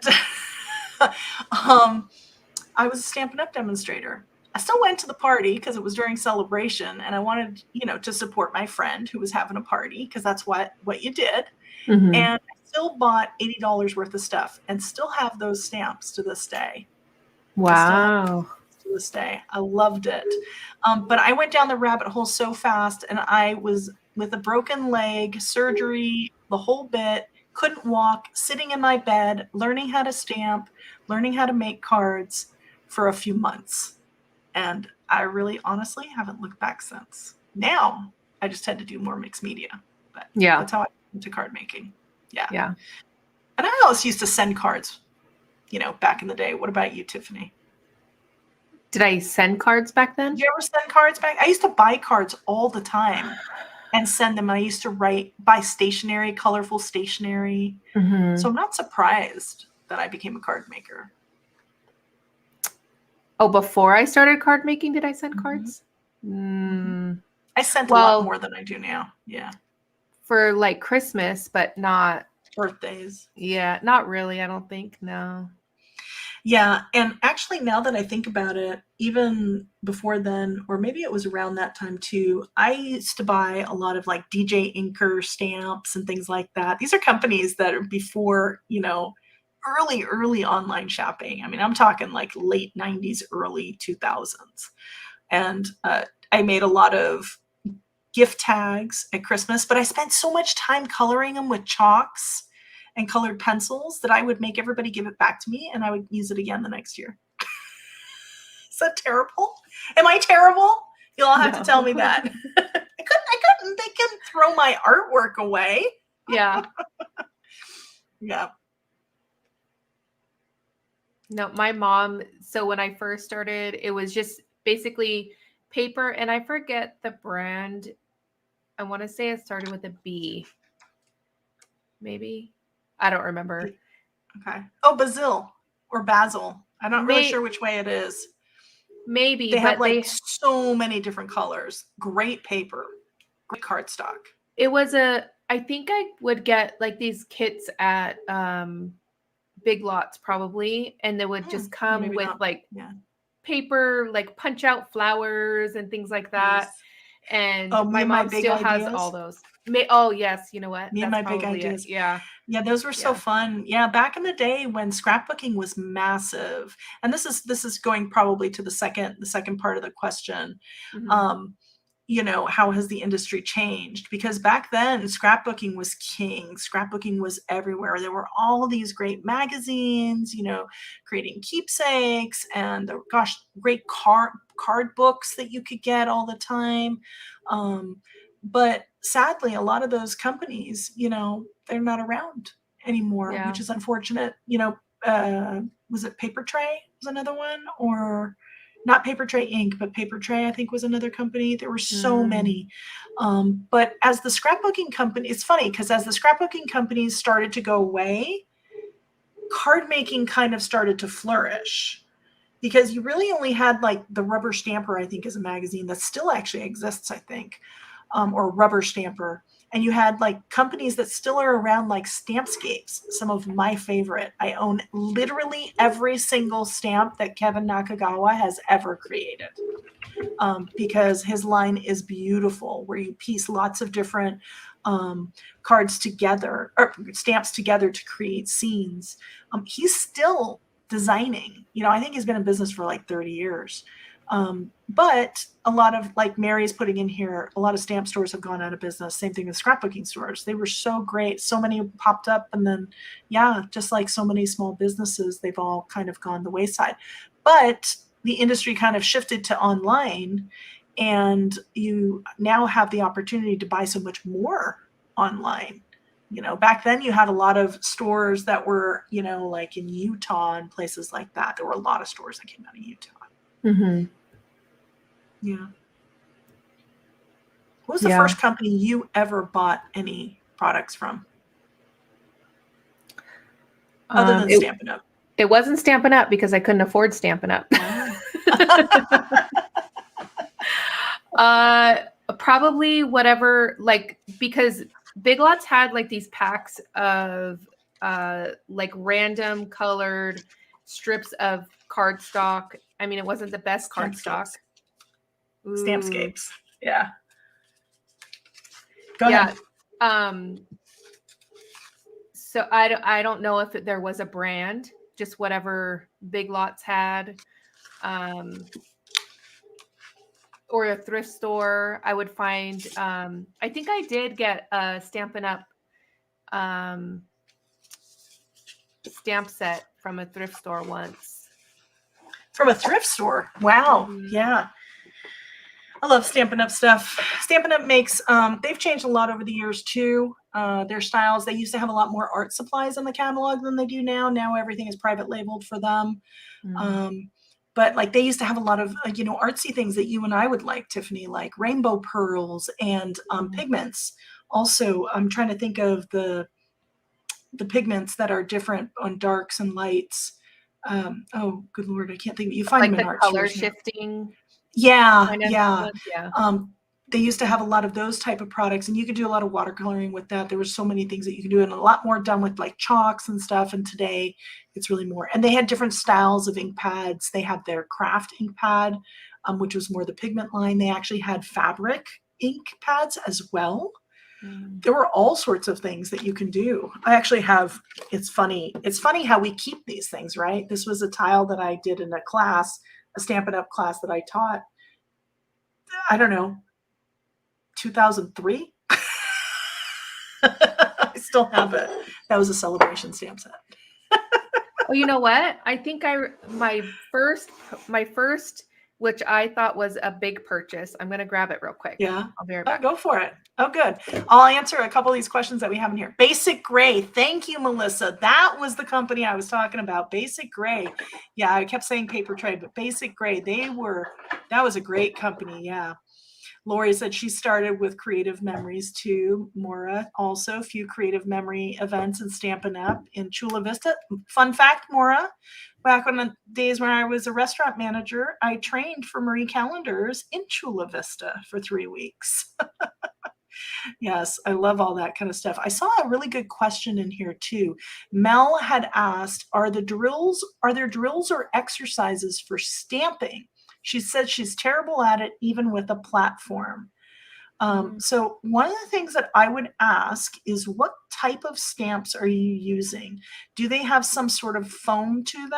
I was a Stampin' Up demonstrator. I still went to the party because it was during celebration, and I wanted, to support my friend who was having a party, because that's what you did. Mm-hmm. And I still bought $80 worth of stuff and still have those stamps to this day. Wow. To this day. I loved it. But I went down the rabbit hole so fast, and I was with a broken leg, surgery, the whole bit, couldn't walk, sitting in my bed, learning how to stamp, learning how to make cards for a few months. And I really honestly haven't looked back since. Now I just tend to do more mixed media, but that's how I got into card making. Yeah. And I always used to send cards, back in the day. What about you, Tiffany? Did I send cards back then? Did you ever send cards back? I used to buy cards all the time and send them. I used to buy stationery, colorful stationery. Mm-hmm. So I'm not surprised that I became a card maker. Oh, before I started card making, did I send cards? I sent a lot more than I do now. Yeah. For like Christmas, but not birthdays. Yeah, not really. I don't think. No. Yeah. And actually, now that I think about it, even before then, or maybe it was around that time too, I used to buy a lot of like DJ Inker stamps and things like that. These are companies that are before, early online shopping. I mean, I'm talking like late 90s, early 2000s. And I made a lot of gift tags at Christmas, but I spent so much time coloring them with chalks and colored pencils that I would make everybody give it back to me, and I would use it again the next year. Is that terrible? Am I terrible? You'll all have to tell me that. I couldn't. They can throw my artwork away. Yeah. Yeah. No, my mom, so when I first started, it was just basically paper, and I forget the brand. I want to say it started with a B. Maybe. I don't remember. Okay. Oh, Basil or Basil. I'm not really sure which way it is. Maybe. They have so many different colors. Great paper. Great cardstock. It was I think I would get like these kits at Big Lots probably, and they would just come with paper, like punch out flowers and things like that. Yes. And my mom still has all those. Oh yes, you know what? Me and my big ideas. Yeah, those were so fun. Yeah, back in the day when scrapbooking was massive, and this is going probably to the second part of the question. Mm-hmm. How has the industry changed? Because back then, scrapbooking was king. Scrapbooking was everywhere. There were all these great magazines, creating keepsakes, and great card books that you could get all the time. But sadly, a lot of those companies, they're not around anymore, which is unfortunate. Was it Paper Tray was another one, or not Paper Tray Inc., but Paper Tray, I think, was another company. There were so many. But as the scrapbooking company, it's funny because as the scrapbooking companies started to go away, card making kind of started to flourish, because you really only had like the Rubber Stamper, I think, is a magazine that still actually exists, I think, or Rubber Stamper. And you had like companies that still are around, like Stampscapes, some of my favorite. I own literally every single stamp that Kevin Nakagawa has ever created, because his line is beautiful, where you piece lots of different cards together, or stamps together to create scenes. He's still designing. I think he's been in business for like 30 years. But a lot of, like Mary's putting in here, a lot of stamp stores have gone out of business. Same thing with scrapbooking stores. They were so great. So many popped up, and then, yeah, just like so many small businesses, they've all kind of gone the wayside. But the industry kind of shifted to online, and you now have the opportunity to buy so much more online. Back then you had a lot of stores that were, like in Utah and places like that. There were a lot of stores that came out of Utah. Mm-hmm. Yeah. What was the first company you ever bought any products from? Other than Stampin' Up. It wasn't Stampin' Up because I couldn't afford Stampin' Up. Probably whatever, like, because Big Lots had like these packs of like random colored strips of cardstock. I mean, it wasn't the best cardstock. Stampscapes. Yeah. Go ahead. So I don't know if there was a brand, just whatever Big Lots had, or a thrift store. I would find. I think I did get a Stampin' Up stamp set from a thrift store once. From a thrift store? Wow. Mm-hmm. Yeah. I love Stampin' Up stuff. Stampin' Up makes, they've changed a lot over the years too. Their styles, they used to have a lot more art supplies in the catalog than they do now. Now everything is private labeled for them. But like they used to have a lot of, artsy things that you and I would like, Tiffany, like rainbow pearls and pigments. Also, I'm trying to think of the pigments that are different on darks and lights. Oh, good Lord, I can't think. You find like them in the art color stores shifting. Now. Yeah, kind of yeah. They used to have a lot of those type of products, and you could do a lot of watercoloring with that. There were so many things that you could do, and a lot more done with like chalks and stuff. And today it's really more. And they had different styles of ink pads. They had their craft ink pad, which was more the pigment line. They actually had fabric ink pads as well. There were all sorts of things that you can do. I actually have, it's funny how we keep these things, right? This was a tile that I did in a class, a Stampin' Up class that I taught, I don't know, 2003. I still have it. That was a celebration stamp set. Oh, you know what? I think my first, which I thought was a big purchase. I'm going to grab it real quick. Yeah. I'll be right back. Go for it. Oh, good. I'll answer a couple of these questions that we have in here. Basic Gray. Thank you, Melissa. That was the company I was talking about. Basic Gray. Yeah, I kept saying Paper Tray, but Basic Gray, that was a great company. Yeah. Lori said she started with Creative Memories too. Maura, also a few Creative Memory events in Stampin' Up in Chula Vista. Fun fact, Maura, back in the days when I was a restaurant manager, I trained for Marie Callender's in Chula Vista for 3 weeks. Yes, I love all that kind of stuff. I saw a really good question in here too. Mel had asked, are there drills or exercises for stamping? She said she's terrible at it, even with a platform. So one of the things that I would ask is, what type of stamps are you using? Do they have some sort of foam to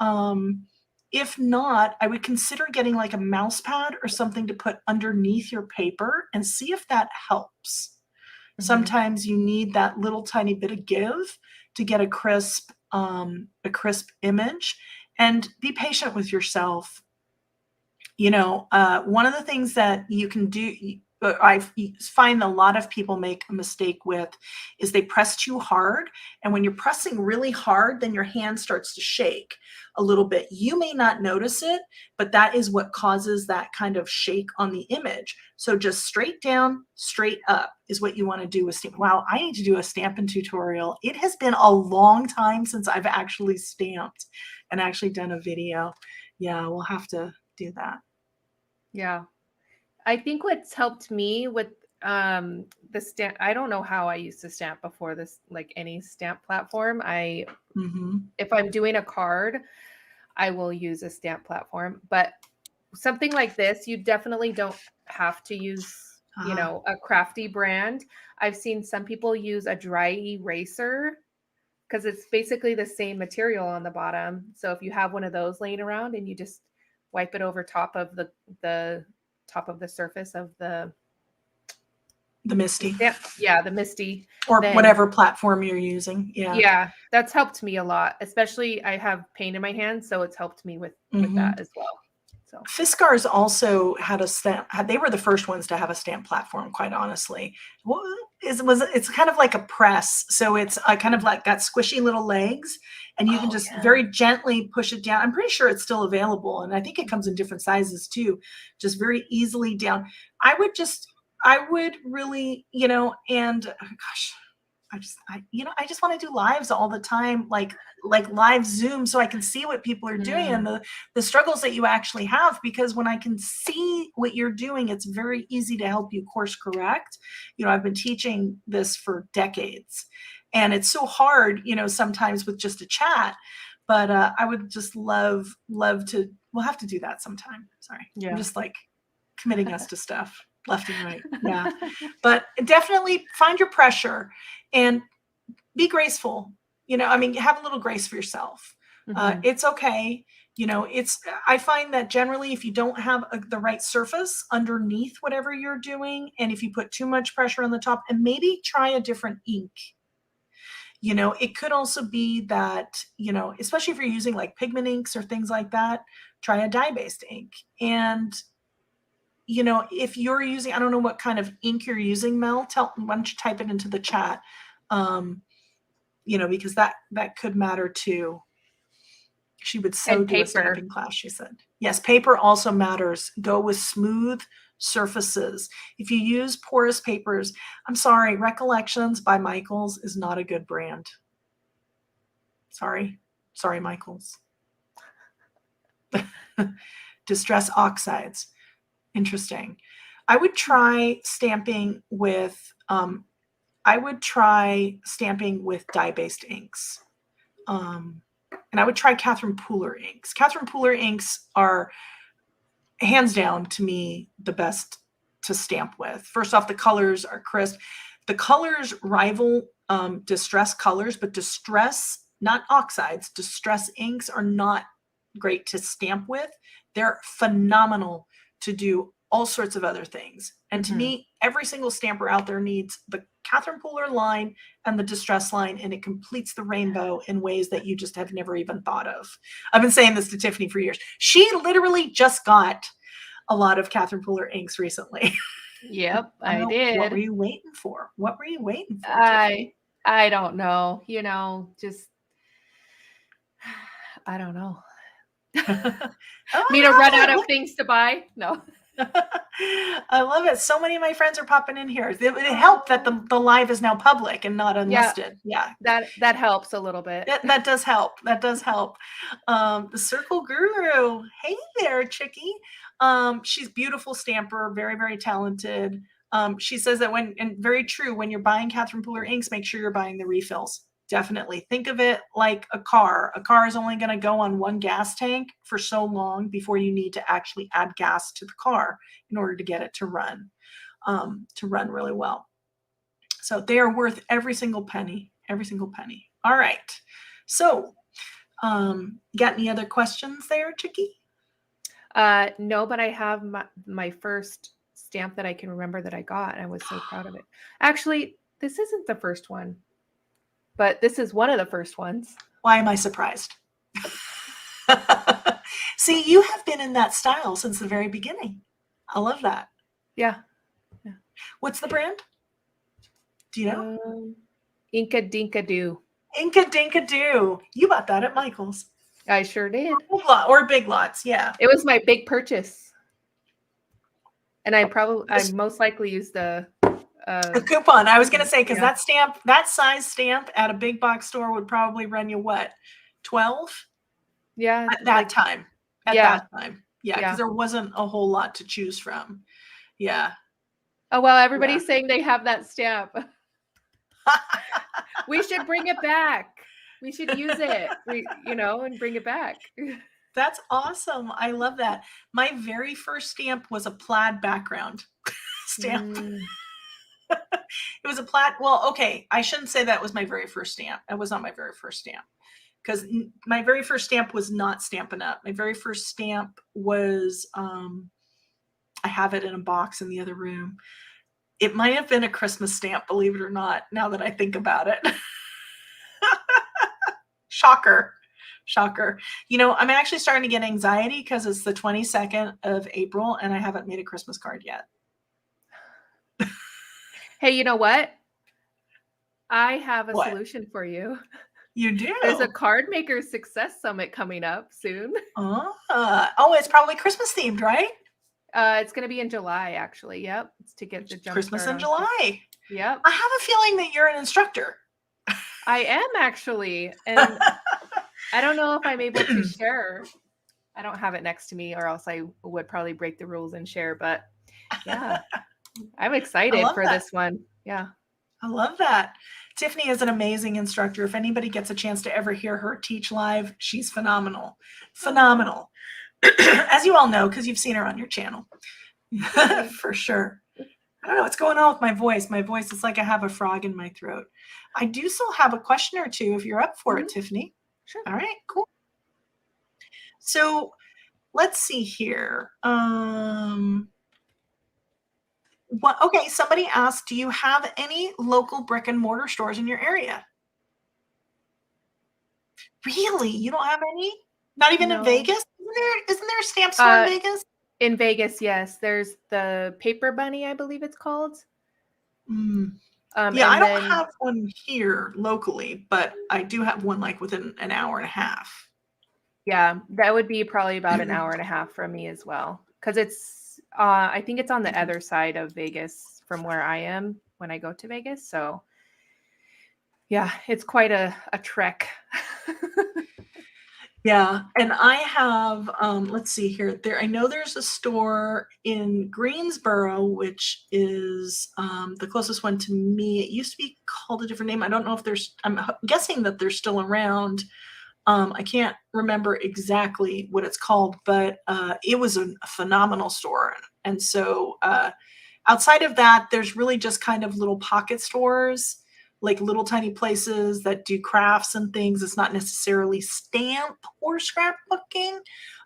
them? If not, I would consider getting like a mouse pad or something to put underneath your paper and see if that helps. Sometimes you need that little tiny bit of give to get a crisp image, and be patient with yourself. One of the things that you can do, find a lot of people make a mistake with is they press too hard. And when you're pressing really hard, then your hand starts to shake a little bit. You may not notice it, but that is what causes that kind of shake on the image. So just straight down, straight up is what you want to do with stamp. Wow, I need to do a stamping tutorial. It has been a long time since I've actually stamped and actually done a video. Yeah, we'll have to do that. Yeah. I think what's helped me with the stamp, I don't know how I used to stamp before this, like any stamp platform. If I'm doing a card, I will use a stamp platform, but something like this, you definitely don't have to use, you know, a Crafty brand. I've seen some people use a dry eraser because it's basically the same material on the bottom. So if you have one of those laying around and you just wipe it over top of the top of the surface of the Misty. Yeah, the Misty. Or whatever platform you're using. Yeah. Yeah, that's helped me a lot. Especially I have paint in my hands, so it's helped me with that as well. So Fiskars also had a stamp. They were the first ones to have a stamp platform, quite honestly. It's kind of like a press. So it's kind of like got squishy little legs, and you can just very gently push it down. I'm pretty sure it's still available, and I think it comes in different sizes too. Just very easily down. I would really, you know, and gosh, I just want to do lives all the time, like live Zoom, so I can see what people are doing and the struggles that you actually have, because when I can see what you're doing, it's very easy to help you course correct. You know, I've been teaching this for decades, and it's so hard, you know, sometimes with just a chat, but I would just love to, we'll have to do that sometime. Sorry. Yeah. I'm just like committing us to stuff left and right. Yeah. But definitely find your pressure and be graceful. You know, I mean, have a little grace for yourself. It's okay. You know, I find that generally if you don't have the right surface underneath whatever you're doing, and if you put too much pressure on the top, and maybe try a different ink. You know, it could also be that, you know, especially if you're using like pigment inks or things like that, try a dye-based ink. And you know, if you're using, I don't know what kind of ink you're using, Mel, why don't you type it into the chat? You know, because that could matter too. She would do a stamping class, she said. Yes, paper also matters. Go with smooth surfaces. If you use porous papers, I'm sorry, Recollections by Michaels is not a good brand. Sorry, Michaels. Distress oxides. Interesting. I would try stamping with dye-based inks. And I would try Catherine Pooler inks. Catherine Pooler inks are hands down to me the best to stamp with. First off, the colors are crisp. The colors rival distress colors, but distress, not oxides, distress inks are not great to stamp with. They're phenomenal to do all sorts of other things. And to me, every single stamper out there needs the Catherine Pooler line and the distress line, and it completes the rainbow in ways that you just have never even thought of. I've been saying this to Tiffany for years. She literally just got a lot of Catherine Pooler inks recently. Yep, I did. What were you waiting for? Tiffany? I don't know. You know, just I don't know. Me to run out of things to buy? No. I love it. So many of my friends are popping in here. It helped that the live is now public and not unlisted. Yeah. That helps a little bit. That does help. That does help. The Circle Guru. Hey there, Chickie. She's beautiful stamper, very, very talented. She says that and very true, when you're buying Catherine Pooler inks, make sure you're buying the refills. Definitely. Think of it like a car. A car is only going to go on one gas tank for so long before you need to actually add gas to the car in order to get it to run really well. So they are worth every single penny, All right. So, got any other questions there, Chickie? No, but I have my first stamp that I can remember that I got. I was so proud of it. Actually, this isn't the first one, but this is one of the first ones. Why am I surprised? See, you have been in that style since the very beginning. I love that. Yeah. What's the brand? Do you know? Inka Dinka Doo. Inka Dinka Doo. You bought that at Michael's. I sure did. Or Big Lots, yeah. It was my big purchase. And I most likely used a coupon. I was going to say, because yeah. that size stamp at a big box store would probably run you what, 12? Yeah. At that time. Yeah, because there wasn't a whole lot to choose from. Yeah. Oh, well, everybody's saying they have that stamp. We should bring it back. We should use it, and bring it back. That's awesome. I love that. My very first stamp was a plaid background stamp. It was a plaid. Well, okay. I shouldn't say that was my very first stamp. It was not my very first stamp, because my very first stamp was not Stampin' Up. My very first stamp was, I have it in a box in the other room. It might have been a Christmas stamp, believe it or not, now that I think about it. Shocker. I'm actually starting to get anxiety because it's the 22nd of April and I haven't made a Christmas card yet. Hey, you know what? I have a solution for you. You do? There's a Card Maker Success Summit coming up soon. It's probably Christmas themed, right? It's going to be in July, actually. Yep. It's to get the jump Christmas in July. Yep. I have a feeling that you're an instructor. I am, actually. And I don't know if I'm able to share. I don't have it next to me, or else I would probably break the rules and share. But yeah, I'm excited for this one. Yeah. I love that. Tiffany is an amazing instructor. If anybody gets a chance to ever hear her teach live, she's phenomenal. Phenomenal. As you all know, because you've seen her on your channel. For sure. I don't know what's going on with my voice. My voice is like I have a frog in my throat. I do still have a question or two if you're up for it, Tiffany. Sure. All right, cool. So let's see here. Okay, somebody asked, do you have any local brick and mortar stores in your area? Really? You don't have any? Not even in Vegas? Isn't there a stamp store in Vegas? In Vegas, yes. There's the Paper Bunny, I believe it's called. I don't have one here locally, but I do have one like within an hour and a half. Yeah, that would be probably about an hour and a half from me as well. Because it's, I think it's on the other side of Vegas from where I am when I go to Vegas. So yeah, it's quite a trek. Yeah, and I have, let's see here. I know there's a store in Greensboro, which is the closest one to me. It used to be called a different name. I don't know if I'm guessing that they're still around. I can't remember exactly what it's called, but it was a phenomenal store. And so outside of that, there's really just kind of little pocket stores, like little tiny places that do crafts and things. It's not necessarily stamp or scrapbooking.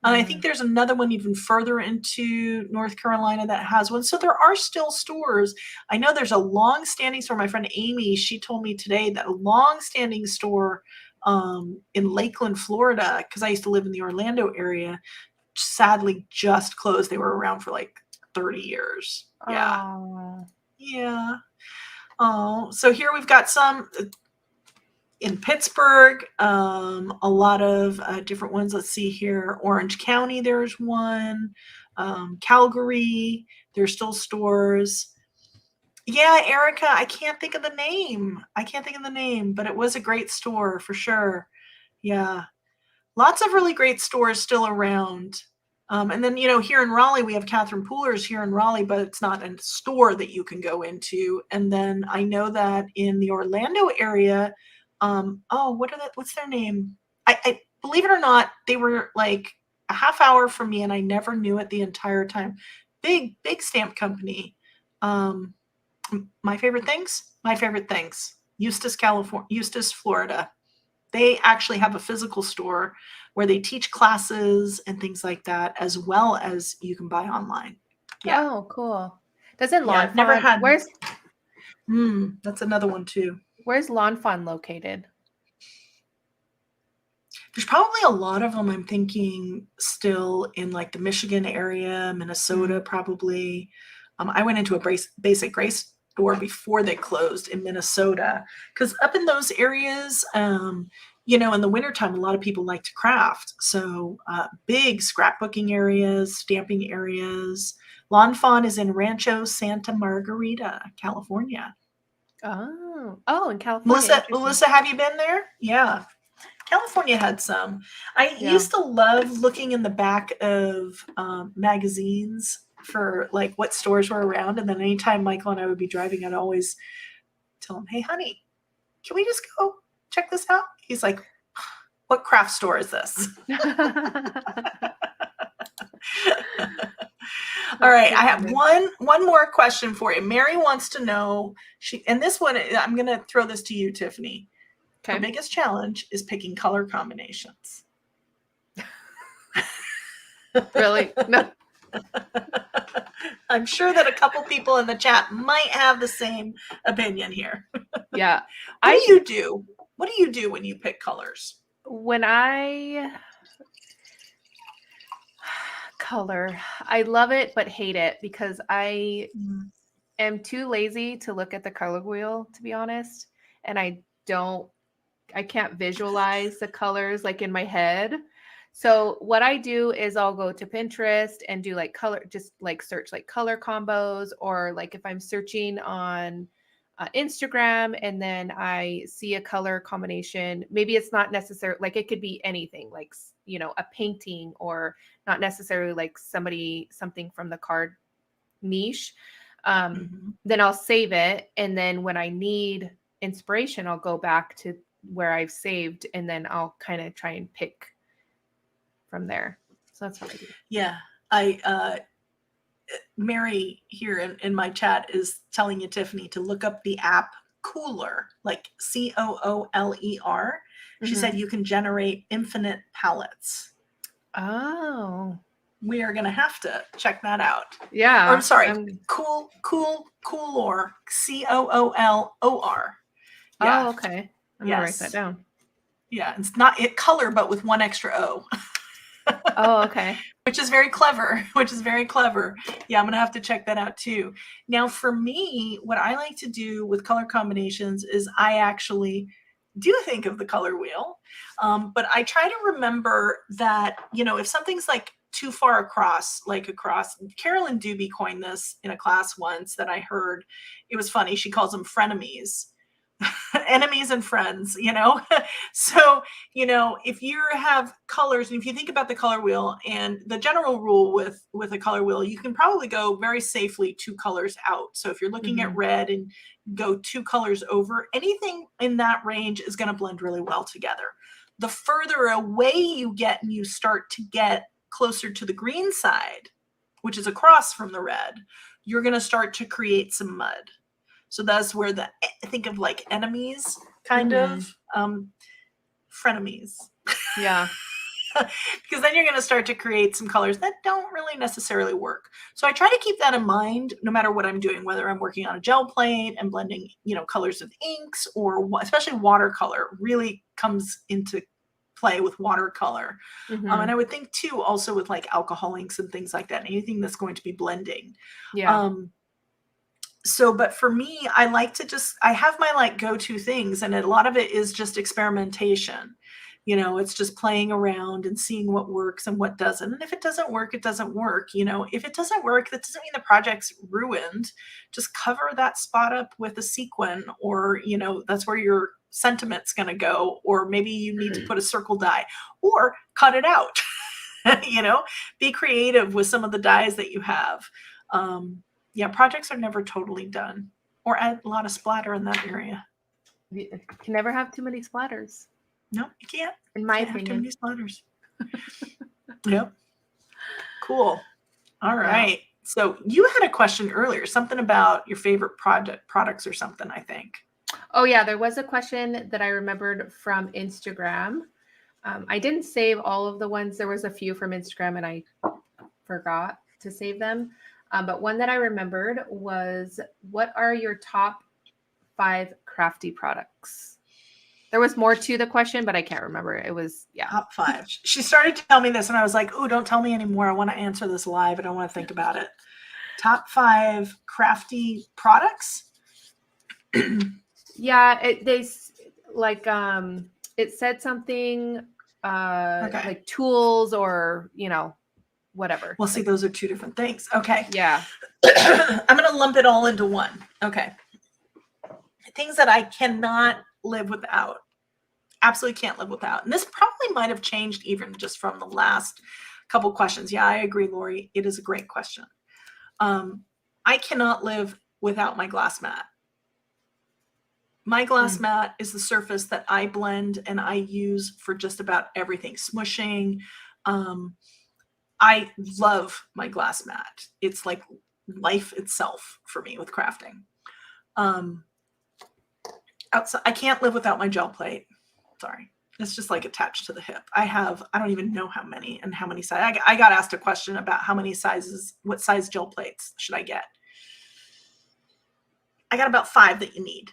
And I think there's another one even further into North Carolina that has one. So there are still stores. I know there's a long-standing store. My friend Amy, she told me today that a long-standing store in Lakeland, Florida, because I used to live in the Orlando area, sadly just closed. They were around for like 30 years. Yeah. Aww. Yeah. Oh, so here we've got some in Pittsburgh, a lot of different ones. Let's see here. Orange County, there's one. Calgary, there's still stores. Yeah, Erica, I can't think of the name. But it was a great store for sure. Yeah. Lots of really great stores still around. And then, here in Raleigh, we have Catherine Pooler's here in Raleigh, but it's not a store that you can go into. And then I know that in the Orlando area, what's their name? I believe it or not, they were like a half hour from me and I never knew it the entire time. Big stamp company. My favorite things, Eustis, Florida. They actually have a physical store where they teach classes and things like that, as well as you can buy online. Yeah. Oh, cool. Doesn't Lawn I've never had. Where's? That's another one too. Where's Lawn Fawn located? There's probably a lot of them. I'm thinking still in like the Michigan area, Minnesota, probably. I went into a basic gray store before they closed in Minnesota, because up in those areas, in the wintertime, a lot of people like to craft. So big scrapbooking areas, stamping areas. Lawn Fawn is in Rancho Santa Margarita, California. Oh, in California. Melissa, have you been there? Yeah. California had some. I used to love looking in the back of magazines for like what stores were around. And then anytime Michael and I would be driving, I'd always tell him, hey, honey, can we just go check this out? He's like, what craft store is this? All right, I have one more question for you. Mary wants to know, and this one, I'm going to throw this to you, Tiffany. Okay. Her biggest challenge is picking color combinations. Really? No. I'm sure that a couple people in the chat might have the same opinion here. Yeah. What do you do? What do you do when you pick colors? When color, I love it but hate it because I am too lazy to look at the color wheel, to be honest, and I can't visualize the colors like in my head. So what I do is I'll go to Pinterest and do like color, just like search like color combos, or like if I'm searching on Instagram and then I see a color combination, maybe it's not necessary, like it could be anything, like, a painting, or not necessarily like something from the card niche. Then I'll save it. And then when I need inspiration, I'll go back to where I've saved, and then I'll kind of try and pick from there. So that's what I do. Yeah. Mary here in my chat is telling you, Tiffany, to look up the app Cooler, like Cooler. She said you can generate infinite palettes. Oh. We are going to have to check that out. Yeah. Or, I'm sorry. Cooler. Coolor. Yeah. Oh, okay. I'm going to write that down. Yeah. It's not color, but with one extra O. Oh, okay. Which is very clever. Yeah, I'm going to have to check that out too. Now, for me, what I like to do with color combinations is I actually do think of the color wheel. But I try to remember that, if something's like too far across, Carolyn Doobie coined this in a class once that I heard. It was funny. She calls them frenemies. Enemies and friends, So, if you have colors, and if you think about the color wheel, and the general rule with a color wheel, you can probably go very safely 2 colors out. So if you're looking at red and go 2 colors over, anything in that range is going to blend really well together. The further away you get and you start to get closer to the green side, which is across from the red, you're going to start to create some mud. So that's where think of like enemies, kind of, frenemies. Yeah. Because then you're going to start to create some colors that don't really necessarily work. So I try to keep that in mind no matter what I'm doing, whether I'm working on a gel plate and blending, colors of inks, or especially watercolor really comes into play with watercolor. And I would think too, also with like alcohol inks and things like that, anything that's going to be blending. Yeah. But for me, I like to I have my like go-to things, and a lot of it is just experimentation. It's just playing around and seeing what works and what doesn't. And if it doesn't work, it doesn't work. If it doesn't work, that doesn't mean the project's ruined. Just cover that spot up with a sequin, or, that's where your sentiment's going to go. Or maybe you need to put a circle die, or cut it out. Be creative with some of the dies that you have. Projects are never totally done, or add a lot of splatter in that area. You can never have too many splatters. No, you can't. In my opinion. Too many splatters. Yep. Cool. All right. So you had a question earlier, something about your favorite products or something, I think. Oh yeah, there was a question that I remembered from Instagram. I didn't save all of the ones. There was a few from Instagram and I forgot to save them. But one that I remembered was, what are your top 5 crafty products? There was more to the question, but I can't remember. It was, top 5. She started to tell me this and I was like, oh, don't tell me anymore. I want to answer this live. I don't want to think about it. Top 5 Crafty products. Yeah, it said something Okay. like tools or whatever. Well, see, those are 2 different things. Okay. Yeah. I'm going to lump it all into one. Okay. Things that I cannot live without. Absolutely can't live without. And this probably might have changed even just from the last couple questions. Yeah, I agree, Lori. It is a great question. I cannot live without my glass mat. My glass mat is the surface that I blend and I use for just about everything. Smushing. I love my glass mat. It's like life itself for me with crafting. Outside, I can't live without my gel plate. Sorry. It's just like attached to the hip. I don't even know how many and how many sizes. I got asked a question about how many sizes, what size gel plates should I get? I got about 5 that you need.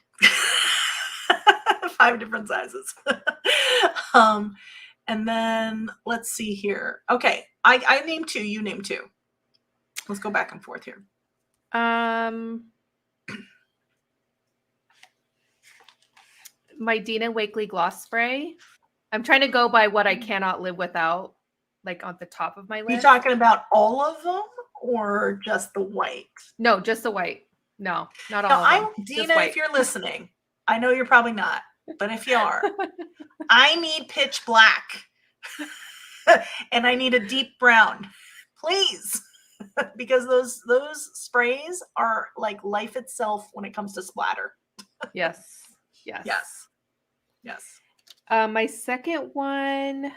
5 different sizes. And then let's see here. Okay. I named 2, you name 2. Let's go back and forth here. My Dean & Wakely gloss spray. I'm trying to go by what I cannot live without, like on the top of my list. You talking about all of them or just the white? No, just the white. No, not all of them. Dina, if you're listening, I know you're probably not, but if you are, I need pitch black and I need a deep brown, please, because those sprays are like life itself when it comes to splatter. Yes. My second one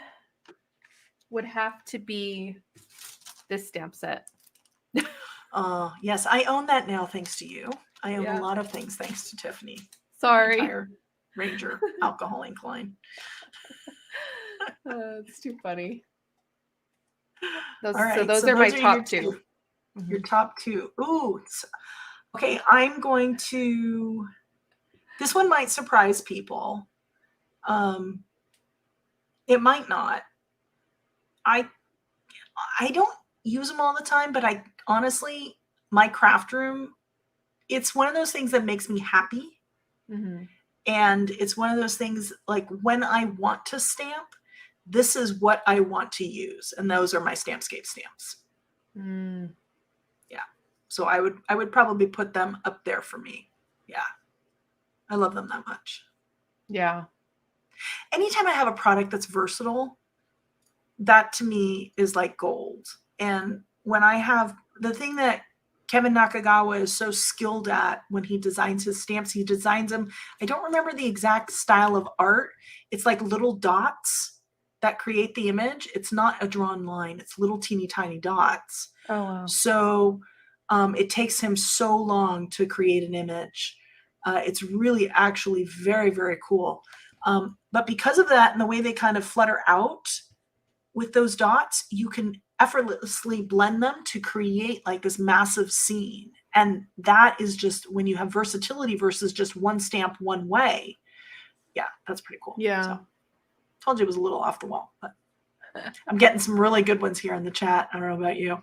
would have to be this stamp set. Yes, I own that now thanks to you. I own Yeah. a lot of things thanks to Tiffany. Sorry. Entire Ranger alcohol incline. It's too funny. Those, All right, so those are my top your 2. Your top 2. Ooh. Okay, I'm going to. This one might surprise people. It might not. I don't use them all the time, but I honestly, my craft room, it's one of those things that makes me happy. Mm-hmm. And it's one of those things like when I want to stamp, this is what I want to use. And those are my Stampscape stamps. Mm. Yeah. So I would probably put them up there for me. Yeah. I love them that much. Yeah. Anytime I have a product that's versatile, that to me is like gold. And when I have the thing that Kevin Nakagawa is so skilled at when he designs his stamps, he designs them. I don't remember the exact style of art. It's like little dots that create the image. It's not a drawn line. It's little teeny tiny dots. Oh, wow. So it takes him so long to create an image. It's really actually very, very cool. But because of that and the way they kind of flutter out with those dots, you can effortlessly blend them to create like this massive scene. And that is just when you have versatility versus just one stamp one way. Yeah, that's pretty cool. Yeah. So, told you it was a little off the wall, but I'm getting some really good ones here in the chat. I don't know about you.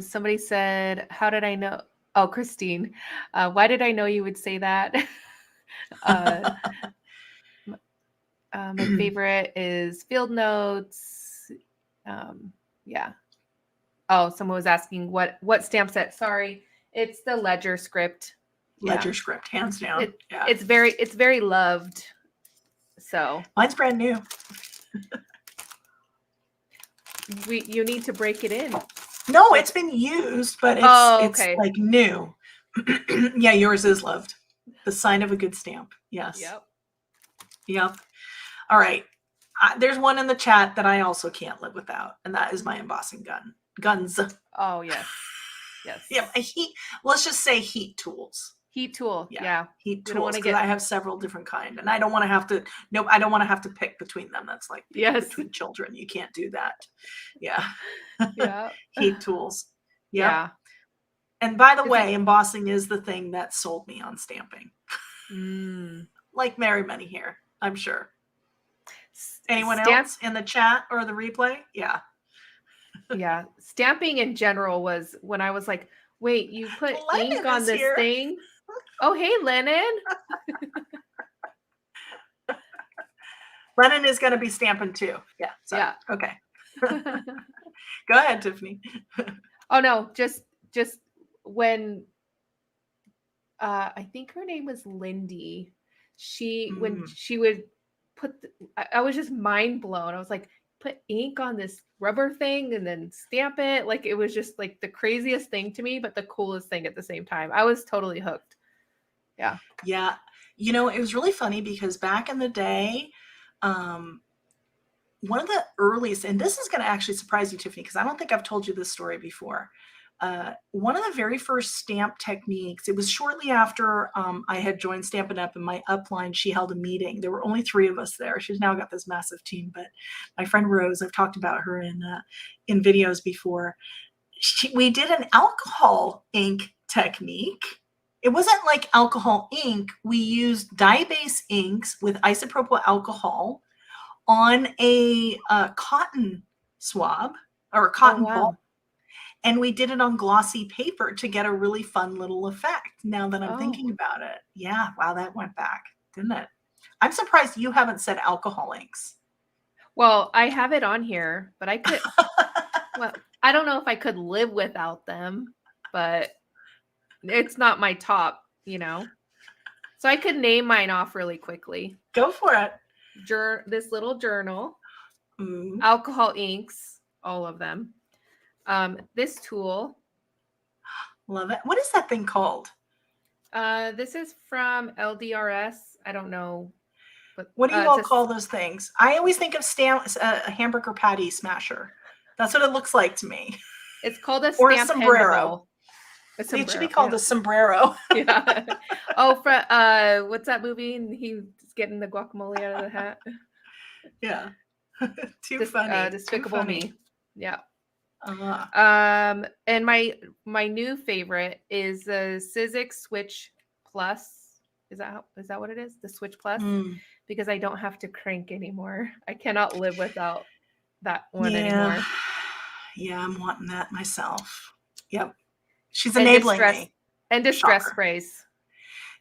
Somebody said, how did I know? Oh, Christine, why did I know you would say that? My favorite is Field Notes. Yeah. Oh, someone was asking what stamp set. Sorry, it's the Ledger script. Ledger script, hands down. Yeah. It's very loved. So mine's brand new. You need to break it in. No, it's been used, but it's like new. Yeah, yours is loved. The sign of a good stamp. Yes. Yep. All right. There's one in the chat that I also can't live without, and that is my embossing guns. Oh, yes. Yeah. Let's just say heat tools. Heat tool. Yeah. Heat tools. Because I have several different kind, and I don't want to have to. Nope. I don't want to have to pick between them. That's like between children. You can't do that. Yeah. Yeah. Heat tools. Yep. Yeah. And by the way, embossing is the thing that sold me on stamping. Like very many here, I'm sure. Anyone else in the chat or the replay? Yeah. Yeah. Stamping in general was when I was like, wait, you put ink Lennon on is this here. thing? Oh, hey, Lennon. Lennon is going to be stamping too. Yeah. Sorry. Yeah. Okay. Go ahead, Tiffany. Oh no, just when I think her name was Lindy. When she would put I was just mind blown. I was like, put ink on this rubber thing and then stamp it. Like it was just like the craziest thing to me, but the coolest thing at the same time. I was totally hooked. Yeah. Yeah. You know, it was really funny because back in the day, one of the earliest, and this is going to actually surprise you, Tiffany, because I don't think I've told you this story before. One of the very first stamp techniques, it was shortly after I had joined Stampin' Up, and my upline, she held a meeting. There were only 3 of us there. She's now got this massive team, but my friend Rose, I've talked about her in videos before. We did an alcohol ink technique. It wasn't like alcohol ink. We used dye-based inks with isopropyl alcohol on a cotton swab or a cotton ball. And we did it on glossy paper to get a really fun little effect. Now that I'm thinking about it. Yeah. Wow. That went back, didn't it? I'm surprised you haven't said alcohol inks. Well, I have it on here, but I could, well, I don't know if I could live without them, but it's not my top, you know? So I could name mine off really quickly. Go for it. This little journal, alcohol inks, all of them. This tool. Love it. What is that thing called? This is from LDRS. I don't know. But, what do you all call those things? I always think of a hamburger patty smasher. That's what it looks like to me. It's called a or a sombrero. A sombrero. It should be called a sombrero. Yeah. Oh, what's that movie? And he's getting the guacamole out of the hat. Yeah. Too funny. Despicable Me. Yeah. Uh-huh. And my new favorite is the Sizzix Switch Plus. Is that what it is? The Switch Plus? Because I don't have to crank anymore. I cannot live without that one anymore. Yeah, I'm wanting that myself. Yep. She's enabling me. And distress sprays.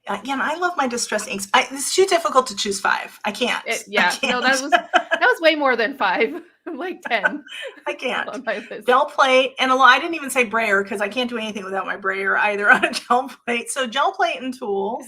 Yeah, and I love my distress inks. It's too difficult to choose 5. I can't. No, that was way more than 5. Like 10. I can't. On my list. Gel plate, and I didn't even say brayer because I can't do anything without my brayer either on a gel plate. So gel plate and tools.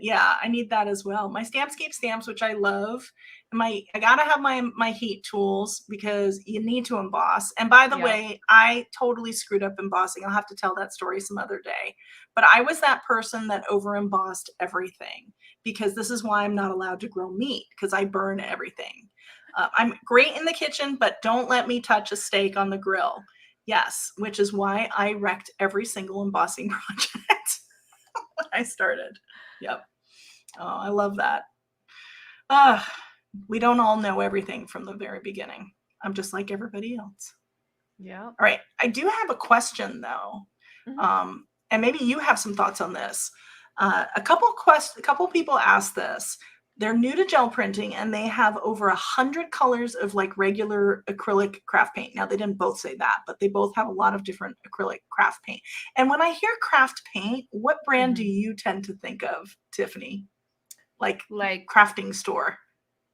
Yeah, I need that as well. My Stampscape stamps, which I love. I gotta have my heat tools because you need to emboss. And by the way, I totally screwed up embossing. I'll have to tell that story some other day. But I was that person that over embossed everything because this is why I'm not allowed to grill meat because I burn everything. I'm great in the kitchen, but don't let me touch a steak on the grill. Yes, which is why I wrecked every single embossing project when I started. Yep. Oh, I love that. We don't all know everything from the very beginning. I'm just like everybody else. Yeah. All right. I do have a question though. And maybe you have some thoughts on this. A couple people asked this. They're new to gel printing and they have over 100 colors of like regular acrylic craft paint. Now they didn't both say that, but they both have a lot of different acrylic craft paint. And when I hear craft paint, what brand do you tend to think of, Tiffany? Like crafting store?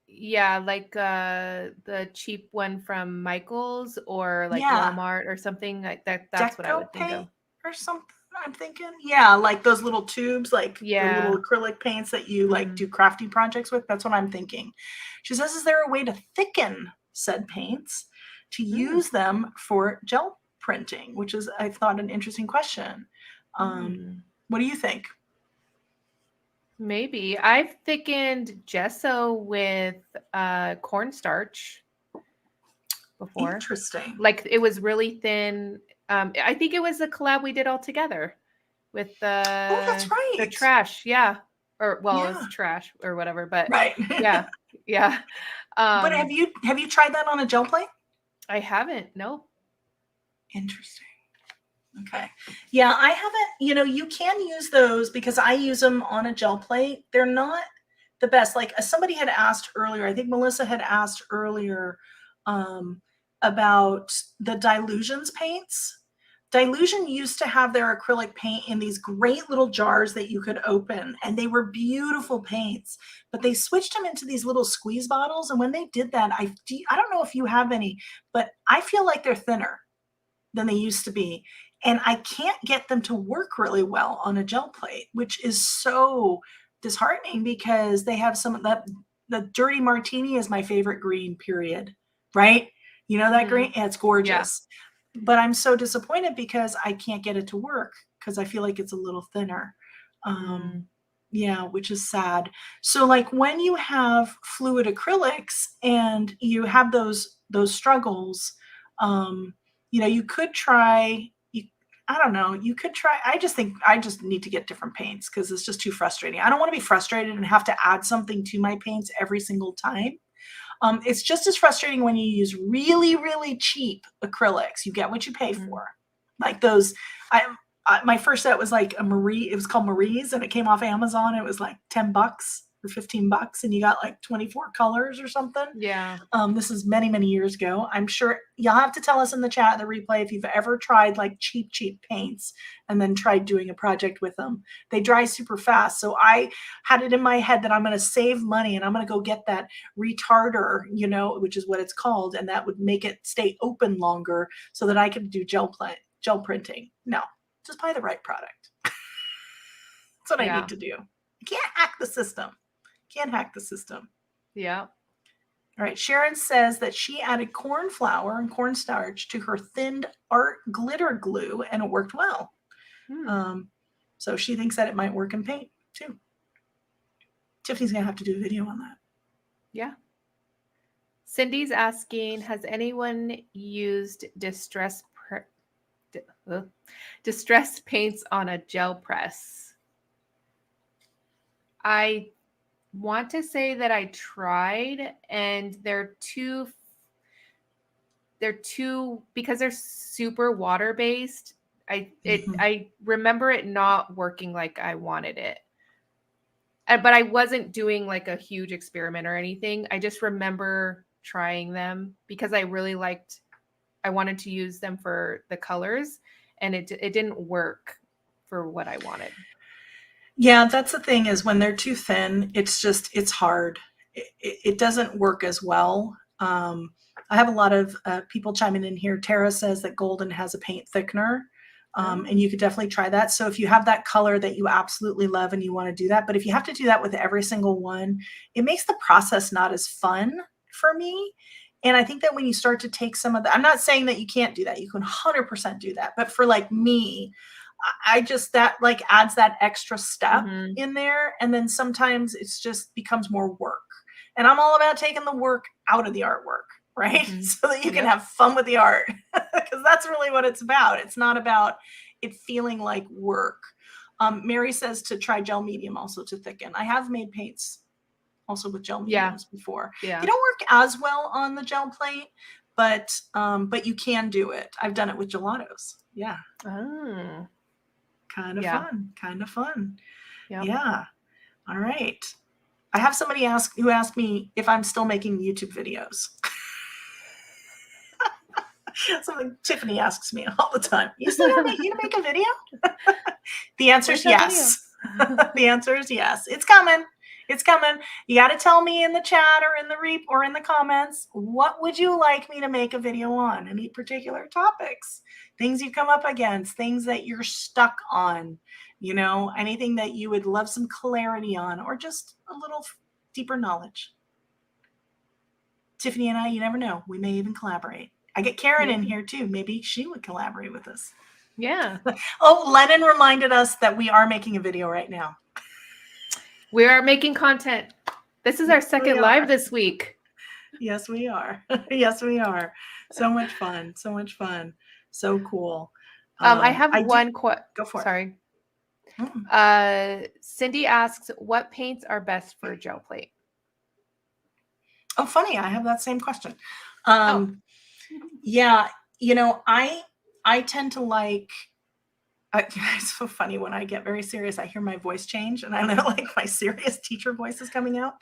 Yeah, like the cheap one from Michael's or like Walmart or something like that. That's Deco what I would think of. Or something. I'm thinking, yeah, like those little tubes, like the little acrylic paints that you like do crafty projects with. That's what I'm thinking. She says, is there a way to thicken said paints to use them for gel printing? Which is, I thought, an interesting question. What do you think? Maybe. I've thickened gesso with cornstarch before. Interesting. Like it was really thin. I think it was the collab we did all together with that's right. The trash. Yeah. Or well, it's trash or whatever, but yeah. Yeah. But have you tried that on a gel plate? I haven't. No. Interesting. Okay. Yeah, I haven't, you can use those because I use them on a gel plate. They're not the best. Like somebody had asked earlier, I think Melissa had asked earlier, about the Dilutions paints. Dilution used to have their acrylic paint in these great little jars that you could open, and they were beautiful paints, but they switched them into these little squeeze bottles. And when they did that, I don't know if you have any, but I feel like they're thinner than they used to be. And I can't get them to work really well on a gel plate, which is so disheartening because they have some of that. The Dirty Martini is my favorite green, period. Right? You know that green? It's gorgeous. Yeah. But I'm so disappointed because I can't get it to work because I feel like it's a little thinner. Yeah, which is sad. So like when you have fluid acrylics and you have those struggles, you know, you could try, I don't know, you could try, I just think I just need to get different paints because it's just too frustrating. I don't want to be frustrated and have to add something to my paints every single time. It's just as frustrating when you use really, really cheap acrylics. You get what you pay for. Like those, my first set was like a Marie, it was called Marie's, and it came off Amazon. It was like $10 or $15, and you got like 24 colors or something. Yeah. This is many, many years ago. I'm sure you'll have to tell us in the chat, in the replay, if you've ever tried like cheap paints and then tried doing a project with them. They dry super fast. So I had it in my head that I'm going to save money and I'm going to go get that retarder, you know, which is what it's called. And that would make it stay open longer so that I could do gel printing. No, just buy the right product. That's what I need to do. You can't hack the system. Can't hack the system. Yeah. All right. Sharon says that she added corn flour and cornstarch to her thinned art glitter glue and it worked well. So she thinks that it might work in paint too. Tiffany's going to have to do a video on that. Yeah. Cindy's asking, has anyone used distress paints on a gel press? I want to say that I tried, and they're too because they're super water based. I remember it not working like I wanted it, but I wasn't doing like a huge experiment or anything. I just remember trying them because I really liked. I wanted to use them for the colors, and it didn't work for what I wanted. Yeah, that's the thing is when they're too thin, it's hard. It doesn't work as well. I have a lot of people chiming in here. Tara says that Golden has a paint thickener, and you could definitely try that. So if you have that color that you absolutely love and you want to do that, but if you have to do that with every single one, it makes the process not as fun for me. And I think that when you start to take some of the, I'm not saying that you can't do that. You can 100% do that. But for like me, I just, that like adds that extra step in there. And then sometimes it's just becomes more work. And I'm all about taking the work out of the artwork, right? So that you can have fun with the art, because that's really what it's about. It's not about it feeling like work. Mary says to try gel medium also to thicken. I have made paints also with gel mediums before. They don't work as well on the gel plate, but you can do it. I've done it with gelatos. Yeah. Oh. Kind of fun. Yep. Yeah. All right. I have somebody who asked me if I'm still making YouTube videos. Something Tiffany asks me all the time. You still you make a video? The answer is yes. The answer is yes. It's coming. It's coming. You got to tell me in the chat or in the comments, what would you like me to make a video on? Any particular topics, things you come up against, things that you're stuck on, you know, anything that you would love some clarity on, or just a little deeper knowledge. Tiffany and I, you never know. We may even collaborate. I get Karen in here too. Maybe she would collaborate with us. Yeah. Oh, Lennon reminded us that we are making a video right now. We are making content. This is our second live this week. Yes, we are. Yes, we are. So much fun. So much fun. So cool. I have one question. Go for it. Cindy asks, what paints are best for a gel plate? Oh, funny. I have that same question. Yeah, you know, I tend to like, it's so funny when I get very serious, I hear my voice change and I know like my serious teacher voice is coming out.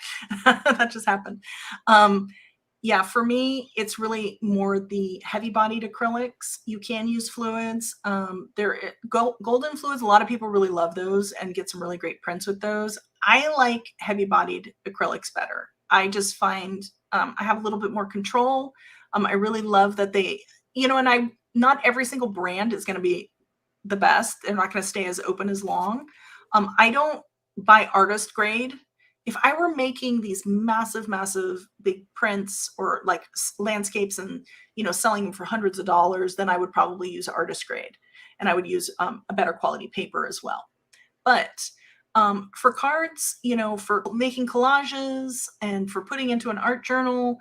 That just happened. yeah, for me, it's really more the heavy bodied acrylics. You can use fluids. Golden fluids, a lot of people really love those and get some really great prints with those. I like heavy bodied acrylics better. I just find I have a little bit more control. I really love that they, and not every single brand is going to be the best. They're not going to stay as open as long. I don't buy artist grade. If I were making these massive, massive big prints or like landscapes and, selling them for hundreds of dollars, then I would probably use artist grade, and I would use a better quality paper as well. But for cards, for making collages and for putting into an art journal,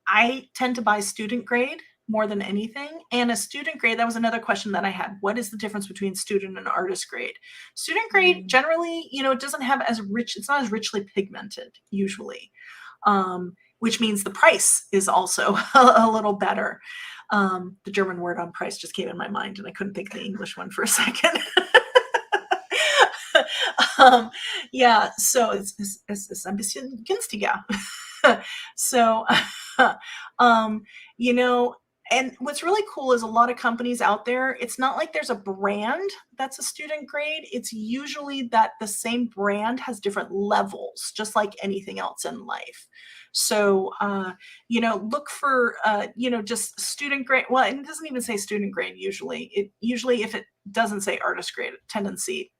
I tend to buy student grade more than anything. And a student grade, that was another question that I had. What is the difference between student and artist grade? Student grade generally, it doesn't have it's not as richly pigmented usually, which means the price is also a little better. The German word on price just came in my mind and I couldn't think of the English one for a second. Yeah, so it's ein bisschen günstiger. So, and what's really cool is a lot of companies out there, it's not like there's a brand that's a student grade. It's usually that the same brand has different levels, just like anything else in life. So, look for, just student grade. Well, it doesn't even say student grade usually. Usually if it doesn't say artist grade, tendency,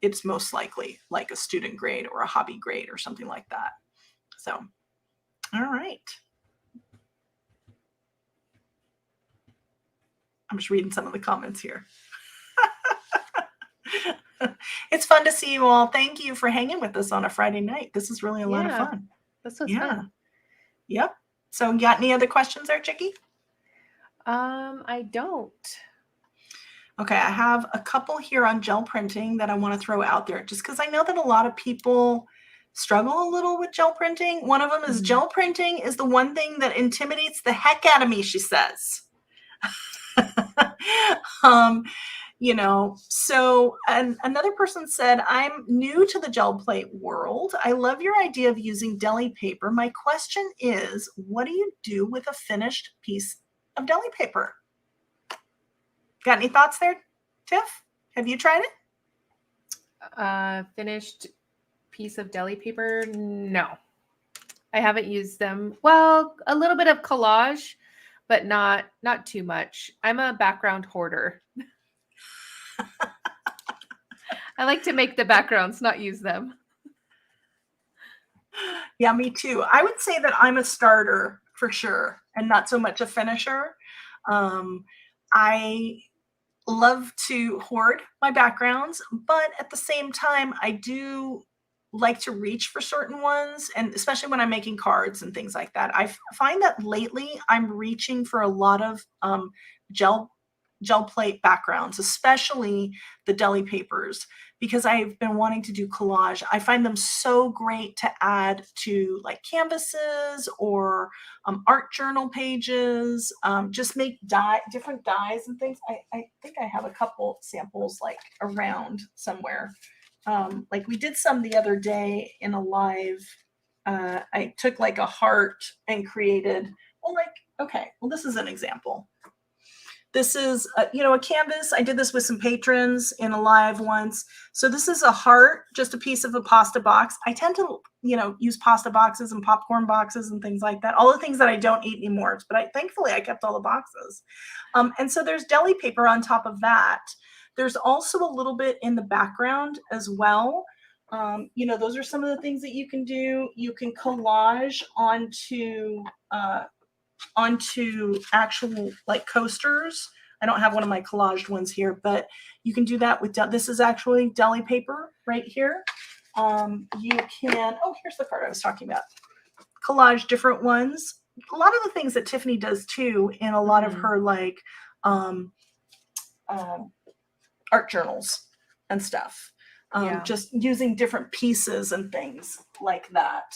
it's most likely like a student grade or a hobby grade or something like that. So, all right. I'm just reading some of the comments here. It's fun to see you all. Thank you for hanging with us on a Friday night. This is really a lot of fun. This was fun. Yep. So you got any other questions there, Chicky? I don't. Okay, I have a couple here on gel printing that I want to throw out there just because I know that a lot of people struggle a little with gel printing. One of them is gel printing is the one thing that intimidates the heck out of me, she says. So another person said, I'm new to the gel plate world. I love your idea of using deli paper. My question is, what do you do with a finished piece of deli paper? Got any thoughts there, Tiff? Have you tried it? Finished piece of deli paper? No, I haven't used them. Well, a little bit of collage, but not too much. I'm a background hoarder. I like to make the backgrounds, not use them. Yeah, me too. I would say that I'm a starter for sure, and not so much a finisher. I love to hoard my backgrounds, but at the same time, I do like to reach for certain ones, and especially when I'm making cards and things like that. I find that lately I'm reaching for a lot of gel plate backgrounds, especially the deli papers, because I've been wanting to do collage. I find them so great to add to like canvases or art journal pages, just make different dyes and things. I think I have a couple samples like around somewhere. Like we did some the other day in a live. I took like a heart and created, this is an example. This is, a canvas. I did this with some patrons in a live once. So this is a heart, just a piece of a pasta box. I tend to, use pasta boxes and popcorn boxes and things like that. All the things that I don't eat anymore. But thankfully, I kept all the boxes. And so there's deli paper on top of that. There's also a little bit in the background as well. Those are some of the things that you can do. You can collage onto actual like coasters. I don't have one of my collaged ones here, but you can do that with, this is actually deli paper right here. You can, here's the card I was talking about. Collage different ones. A lot of the things that Tiffany does too in a lot of her like art journals and stuff. Just using different pieces and things like that.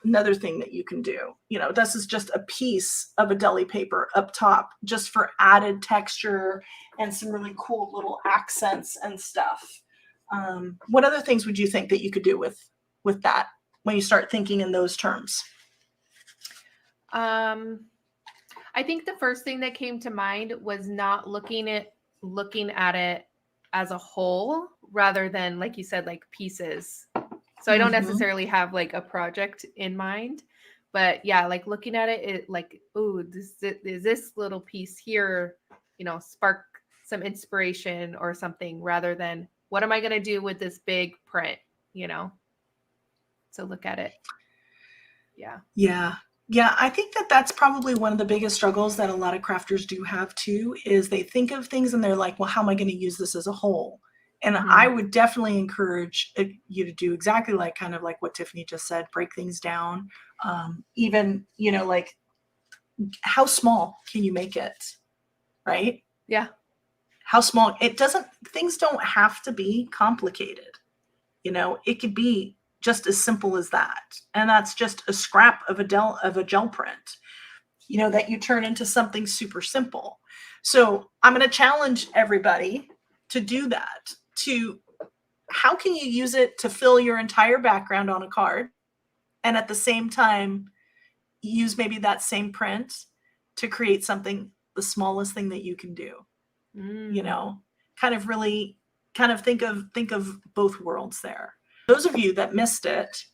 Another thing that you can do, this is just a piece of a deli paper up top just for added texture and some really cool little accents and stuff. What other things would you think that you could do with that when you start thinking in those terms? I think the first thing that came to mind was not looking at it as a whole rather than, like you said, like pieces. So I don't necessarily have like a project in mind, but yeah, like looking at it like, oh, is this little piece here, spark some inspiration or something rather than what am I going to do with this big print, So look at it. Yeah. Yeah. Yeah, I think that that's probably one of the biggest struggles that a lot of crafters do have too, is they think of things and they're like, well, how am I going to use this as a whole? And I would definitely encourage you to do exactly like kind of like what Tiffany just said, break things down. Even, like how small can you make it? Right? Yeah. How small things don't have to be complicated. It could be just as simple as that. And that's just a scrap of a gel print, that you turn into something super simple. So I'm going to challenge everybody to do that. How can you use it to fill your entire background on a card and at the same time use maybe that same print to create something, the smallest thing that you can do, kind of really kind of think of both worlds there. Those of you that missed it,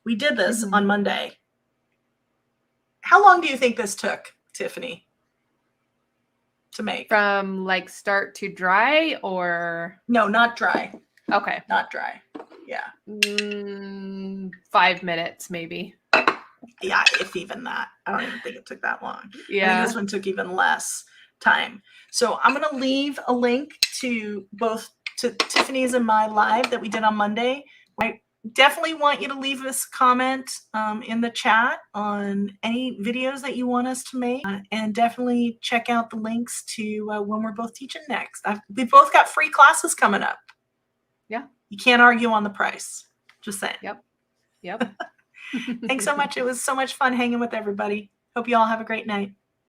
we did this on Monday. How long do you think this took, Tiffany, to make? From like start to dry or? No, not dry. Okay. Not dry. Yeah. 5 minutes maybe. Yeah, if even that. I don't even think it took that long. Yeah. I think this one took even less time. So I'm going to leave a link to both to Tiffany's and my live that we did on Monday. I definitely want you to leave us a comment in the chat on any videos that you want us to make, and definitely check out the links to when we're both teaching next. We've both got free classes coming up. Yeah. You can't argue on the price. Just saying. Yep. Thanks so much. It was so much fun hanging with everybody. Hope you all have a great night.